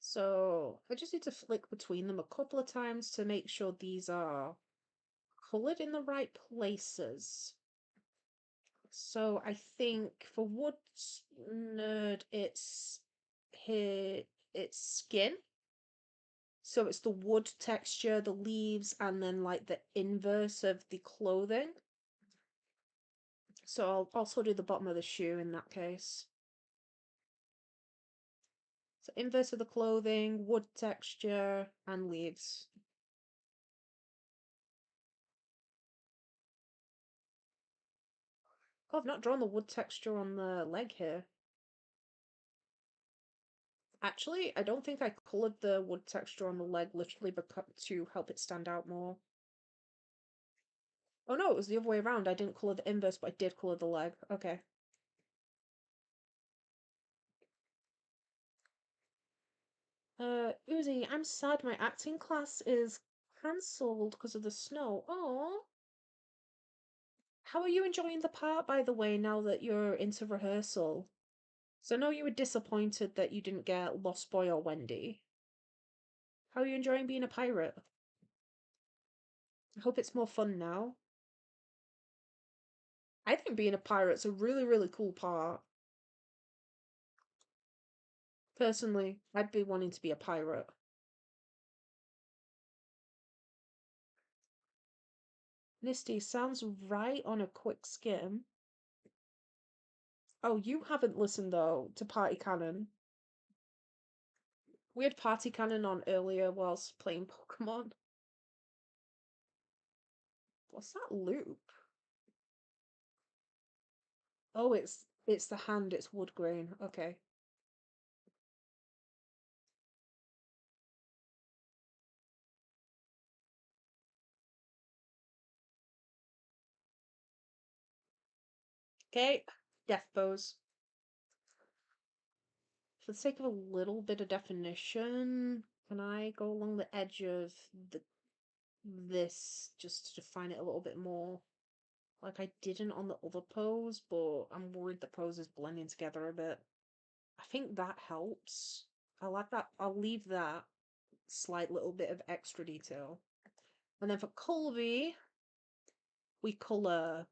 So I just need to flick between them a couple of times to make sure these are colored in the right places. So I think for Wood Nerd, it's here, it's skin. So it's the wood texture, the leaves, and then like the inverse of the clothing. So I'll also do the bottom of the shoe in that case. So inverse of the clothing, wood texture, and leaves. Oh, I've not drawn the wood texture on the leg here. Actually, I don't think I coloured the wood texture on the leg literally to help it stand out more. Oh no, it was the other way around. I didn't colour the inverse, but I did colour the leg. Okay. Uzi, I'm sad my acting class is cancelled because of the snow. Oh. How are you enjoying the part, by the way, now that you're into rehearsal? So I know you were disappointed that you didn't get Lost Boy or Wendy. How are you enjoying being a pirate? I hope it's more fun now. I think being a pirate's a really, really cool part. Personally, I'd be wanting to be a pirate. Nisty sounds right on a quick skim. Oh, you haven't listened though to Party Cannon. We had Party Cannon on earlier whilst playing Pokemon. What's that loop? Oh, it's the hand, it's wood grain. Okay. Okay. Death pose. For the sake of a little bit of definition, can I go along the edge of this just to define it a little bit more? Like I didn't on the other pose, but I'm worried the poses blending together a bit. I think that helps. I like that. I'll leave that slight little bit of extra detail. And then for Colby, we colour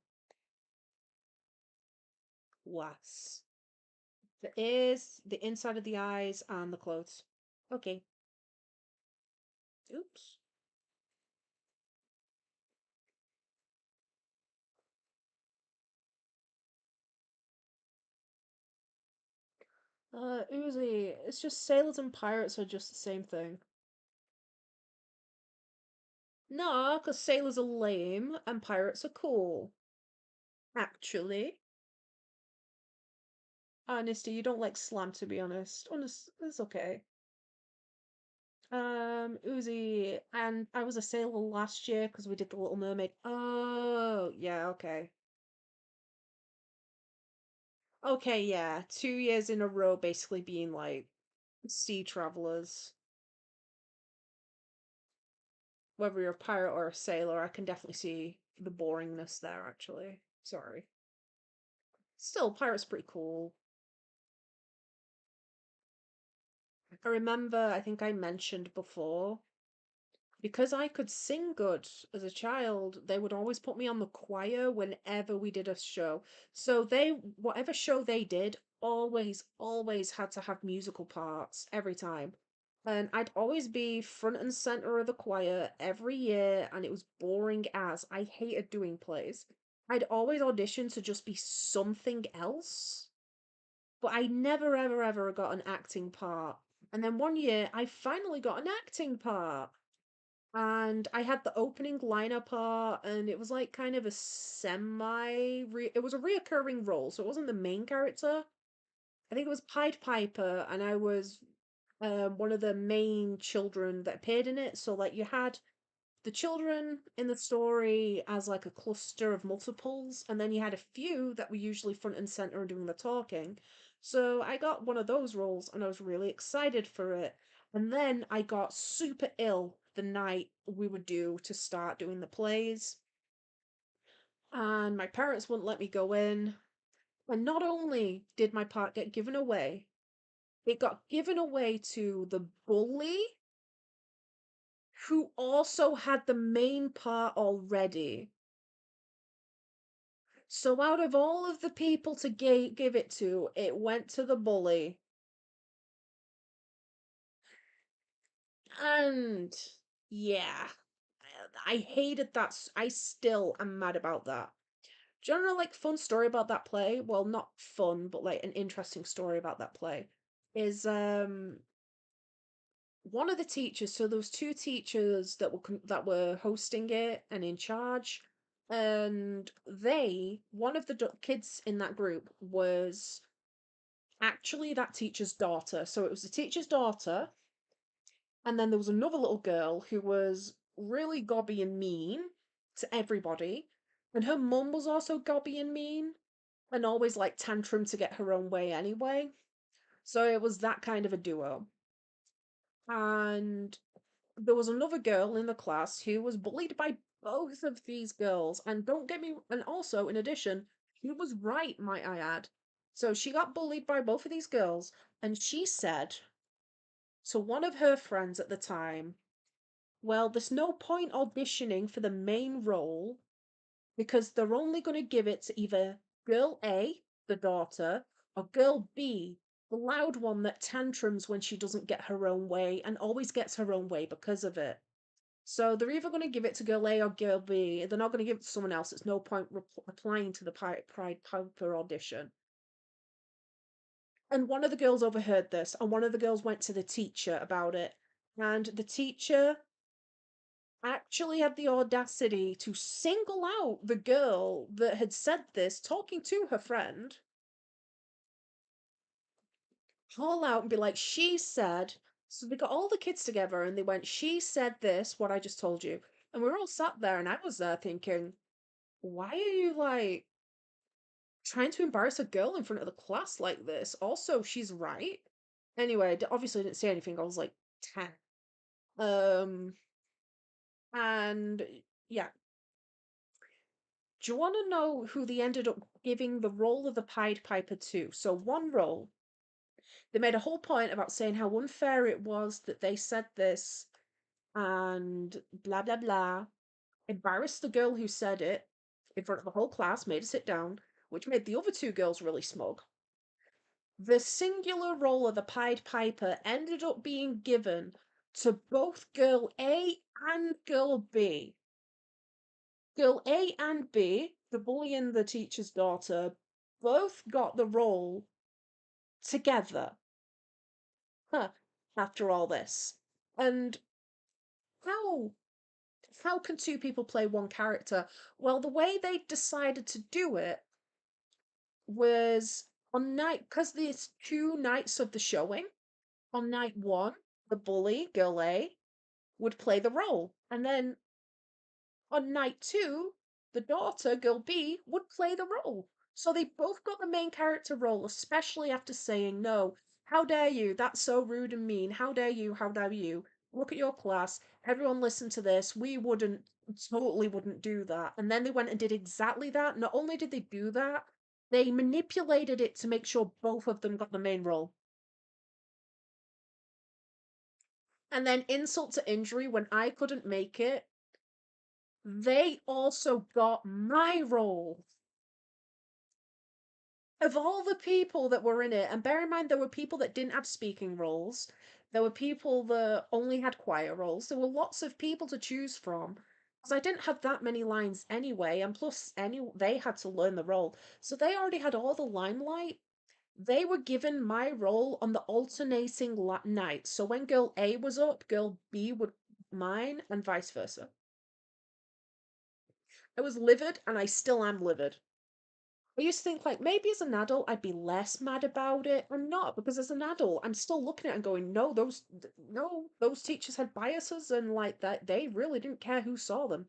less. The ears, the inside of the eyes, and the clothes. Okay. Oops. Uzi, it's just sailors and pirates are just the same thing. No, because sailors are lame and pirates are cool. Actually. Honesty, you don't like slam to be honest. Honest, it's okay. Uzi, and I was a sailor last year because we did the Little Mermaid. Oh, yeah, okay. Okay, yeah. 2 years in a row basically being like sea travelers. Whether you're a pirate or a sailor, I can definitely see the boringness there, actually. Sorry. Still, pirates pretty cool. I remember, I think I mentioned before, because I could sing good as a child, they would always put me on the choir whenever we did a show. So whatever show they did, always had to have musical parts every time. And I'd always be front and center of the choir every year, and it was boring as I hated doing plays. I'd always audition to just be something else, but I never, ever, ever got an acting part. And then one year, I finally got an acting part and I had the opening liner part, and it was like kind of a it was a reoccurring role, so it wasn't the main character. I think it was Pied Piper, and I was one of the main children that appeared in it. So like you had the children in the story as like a cluster of multiples, and then you had a few that were usually front and center and doing the talking. So I got one of those roles and I was really excited for it. And then I got super ill the night we were due to start doing the plays, and my parents wouldn't let me go in. And not only did my part get given away, it got given away to the bully who also had the main part already. So out of all of the people to give it to, it went to the bully. And yeah, I hated that. I still am mad about that. Do you know like fun story about that play? Well, not fun, but like an interesting story about that play is one of the teachers. So there was two teachers that were hosting it and in charge, and one of the kids in that group was actually that teacher's daughter. So it was the teacher's daughter, and then there was another little girl who was really gobby and mean to everybody. And her mum was also gobby and mean and always like tantrum to get her own way anyway. So it was that kind of a duo. And there was another girl in the class who was bullied by both of these girls. And don't get me, and also in addition, she was right, might I add. So she got bullied by both of these girls, and she said to one of her friends at the time, well, there's no point auditioning for the main role because they're only going to give it to either girl A, the daughter, or girl B, the loud one that tantrums when she doesn't get her own way and always gets her own way because of it. So they're either going to give it to girl A or girl B. They're not going to give it to someone else. It's no point applying to the Pride Piper audition. And one of the girls overheard this, and one of the girls went to the teacher about it. And the teacher actually had the audacity to single out the girl that had said this, talking to her friend, call out and be like, she said. So they got all the kids together and they went, she said this, what I just told you. And we were all sat there, and I was there thinking, why are you like trying to embarrass a girl in front of the class like this? Also, she's right. Anyway, obviously I didn't say anything. I was like 10. Um, and yeah. Do you want to know who they ended up giving the role of the Pied Piper to? So, one role, they made a whole point about saying how unfair it was that they said this and blah, blah, blah. Embarrassed the girl who said it in front of the whole class, made her sit down, which made the other two girls really smug. The singular role of the Pied Piper ended up being given to both girl A and girl B. Girl A and B, the bully and the teacher's daughter, both got the role together. Huh, after all this. And how how can two people play one character? Well, the way they decided to do it was on night, because there's two nights of the showing. On night one, the bully, girl A, would play the role. And then on night two, the daughter, girl B, would play the role. So they both got the main character role, especially after saying, no, how dare you? That's so rude and mean. How dare you? How dare you? Look at your class. Everyone listen to this. We totally wouldn't do that. And then they went and did exactly that. Not only did they do that, they manipulated it to make sure both of them got the main role. And then insult to injury, when I couldn't make it, they also got my role. Of all the people that were in it, and bear in mind there were people that didn't have speaking roles, there were people that only had choir roles, there were lots of people to choose from. Because I didn't have that many lines anyway, and plus they had to learn the role. So they already had all the limelight. They were given my role on the alternating nights. So when girl A was up, girl B would mine, and vice versa. I was livid, and I still am livid. I used to think like maybe as an adult I'd be less mad about it. I'm not, because as an adult I'm still looking at it and going, no, those teachers had biases and like that they really didn't care who saw them.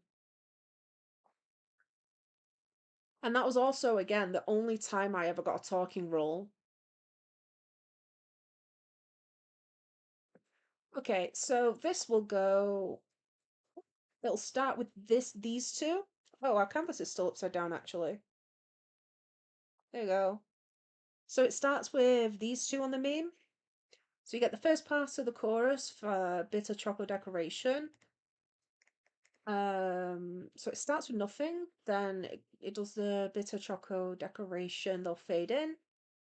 And that was also again the only time I ever got a talking role. Okay, so this will go. It'll start with these two. Oh, our canvas is still upside down actually. There you go. So it starts with these two on the meme. So you get the first part of the chorus for Bitter Choco Decoration. So it starts with nothing, then it does the Bitter Choco Decoration. They'll fade in,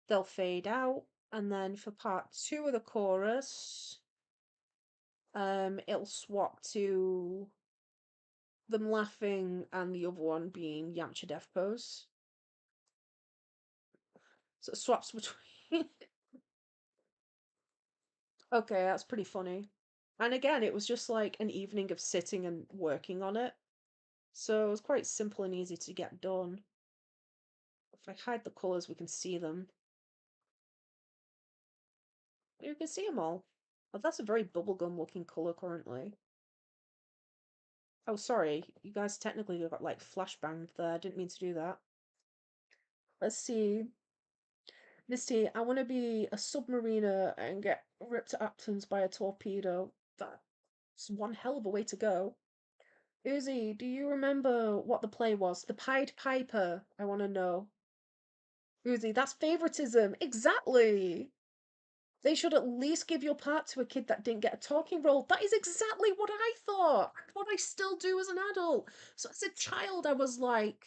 they'll fade out, and then for part two of the chorus, it'll swap to them laughing and the other one being Yamcha Death Pose. So it swaps between. Okay, that's pretty funny. And again, it was just like an evening of sitting and working on it. So it was quite simple and easy to get done. If I hide the colours, we can see them. You can see them all. Oh, that's a very bubblegum looking colour currently. Oh, sorry. You guys technically got like flashbanged there. I didn't mean to do that. Let's see. Misty, I want to be a submariner and get ripped to atoms by a torpedo. That's one hell of a way to go. Uzi, do you remember what the play was? The Pied Piper. I want to know. Uzi, that's favoritism. Exactly. They should at least give your part to a kid that didn't get a talking role. That is exactly what I thought. What I still do as an adult. So as a child, I was like,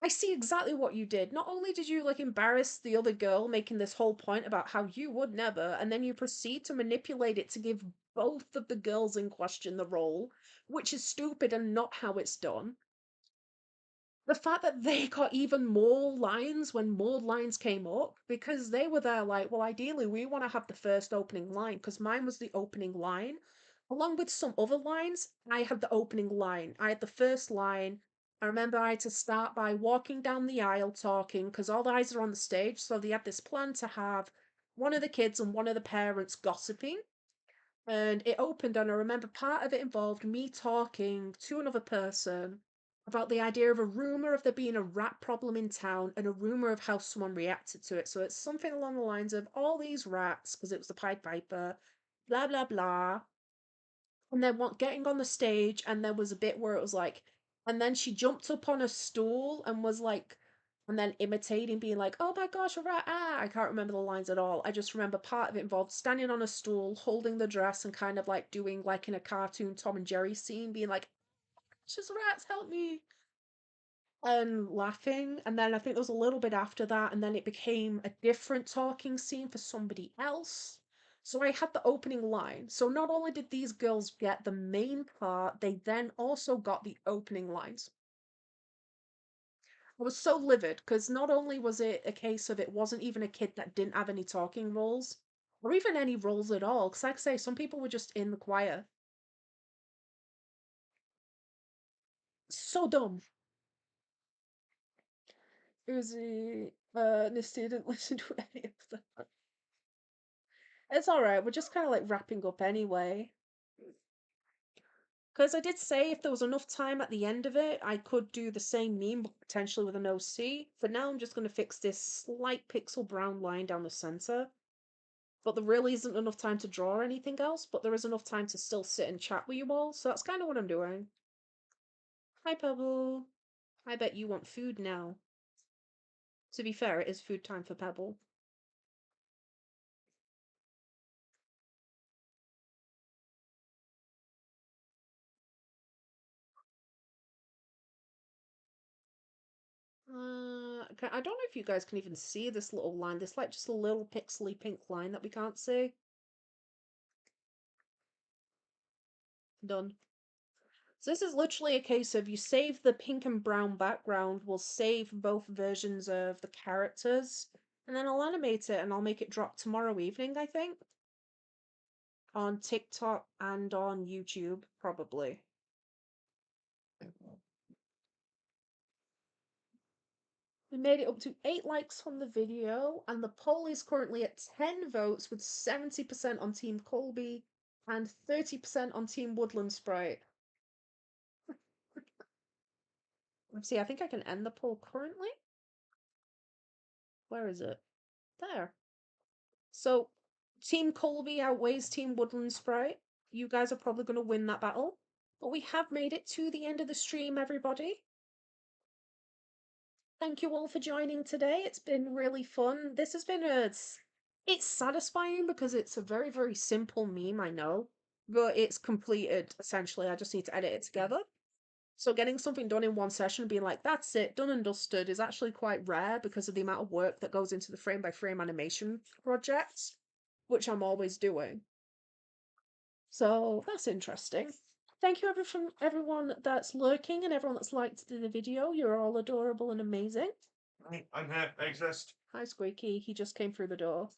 I see exactly what you did. Not only did you like embarrass the other girl, making this whole point about how you would never, and then you proceed to manipulate it to give both of the girls in question the role, which is stupid and not how it's done. The fact that they got even more lines when more lines came up, because they were there like, well, ideally we want to have the first opening line, because mine was the opening line along with some other lines. I had the opening line, I had the first line. I remember I had to start by walking down the aisle talking, because all the eyes are on the stage, so they had this plan to have one of the kids and one of the parents gossiping. And it opened, and I remember part of it involved me talking to another person about the idea of a rumor of there being a rat problem in town and a rumor of how someone reacted to it. So it's something along the lines of all these rats, because it was the Pied Piper, blah blah blah. And then what, getting on the stage, and there was a bit where it was like, and then she jumped up on a stool and was like, and then imitating, being like, oh my gosh, a rat, ah. I can't remember the lines at all. I just remember part of it involved standing on a stool, holding the dress, and kind of like doing like in a cartoon Tom and Jerry scene, being like, just rats, help me. And laughing. And then I think there was a little bit after that, and then it became a different talking scene for somebody else. So I had the opening line. So not only did these girls get the main part, they then also got the opening lines. I was so livid because not only was it a case of it wasn't even a kid that didn't have any talking roles or even any roles at all. Because, like I say, some people were just in the choir. So dumb. Uzi, Misty didn't listen to any of them. It's alright, we're just kind of like wrapping up anyway. Because I did say if there was enough time at the end of it, I could do the same meme, but potentially with an OC. For now, I'm just going to fix this slight pixel brown line down the center. But there really isn't enough time to draw anything else, but there is enough time to still sit and chat with you all, so that's kind of what I'm doing. Hi, Pebble. I bet you want food now. To be fair, it is food time for Pebble. I don't know if you guys can even see this little line. This like just a little pixely pink line that we can't see. Done. So this is literally a case of you save the pink and brown background, we'll save both versions of the characters, and then I'll animate it and I'll make it drop tomorrow evening, I think. On TikTok and on YouTube, probably. We made it up to 8 likes on the video, and the poll is currently at 10 votes with 70% on Team Colby and 30% on Team Woodland Sprite. Let's see, I think I can end the poll currently. Where is it? There. So, Team Colby outweighs Team Woodland Sprite. You guys are probably going to win that battle. But we have made it to the end of the stream, everybody. Thank you all for joining today. It's been really fun. This has been it's satisfying because it's a very, very simple meme, I know. But it's completed, essentially. I just need to edit it together. So getting something done in one session and being like, that's it, done and dusted, is actually quite rare because of the amount of work that goes into the frame by frame animation projects, which I'm always doing. So that's interesting. Thank you everyone that's lurking and everyone that's liked the video. You're all adorable and amazing. I'm here. I exist. Hi, Squeaky. He just came through the door.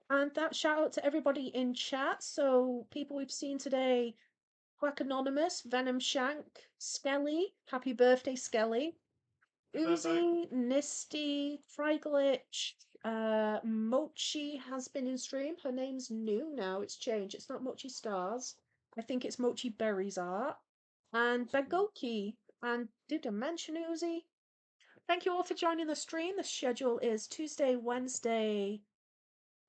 And that shout out to everybody in chat. So people we've seen today: Quack Anonymous, Venom Shank, Skelly. Happy birthday, Skelly. Uzi, Nisty, Fryglitch, Mochi has been in stream. Her name's new now, it's changed. It's not Mochi Stars. I think it's Mochi Berries Art. And Begoki. And did I mention Uzi? Thank you all for joining the stream. The schedule is Tuesday, Wednesday,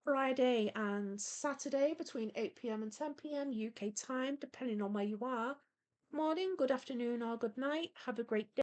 Friday, and Saturday between 8 p.m. and 10 p.m. UK time, depending on where you are. Morning, good afternoon, or good night. Have a great day.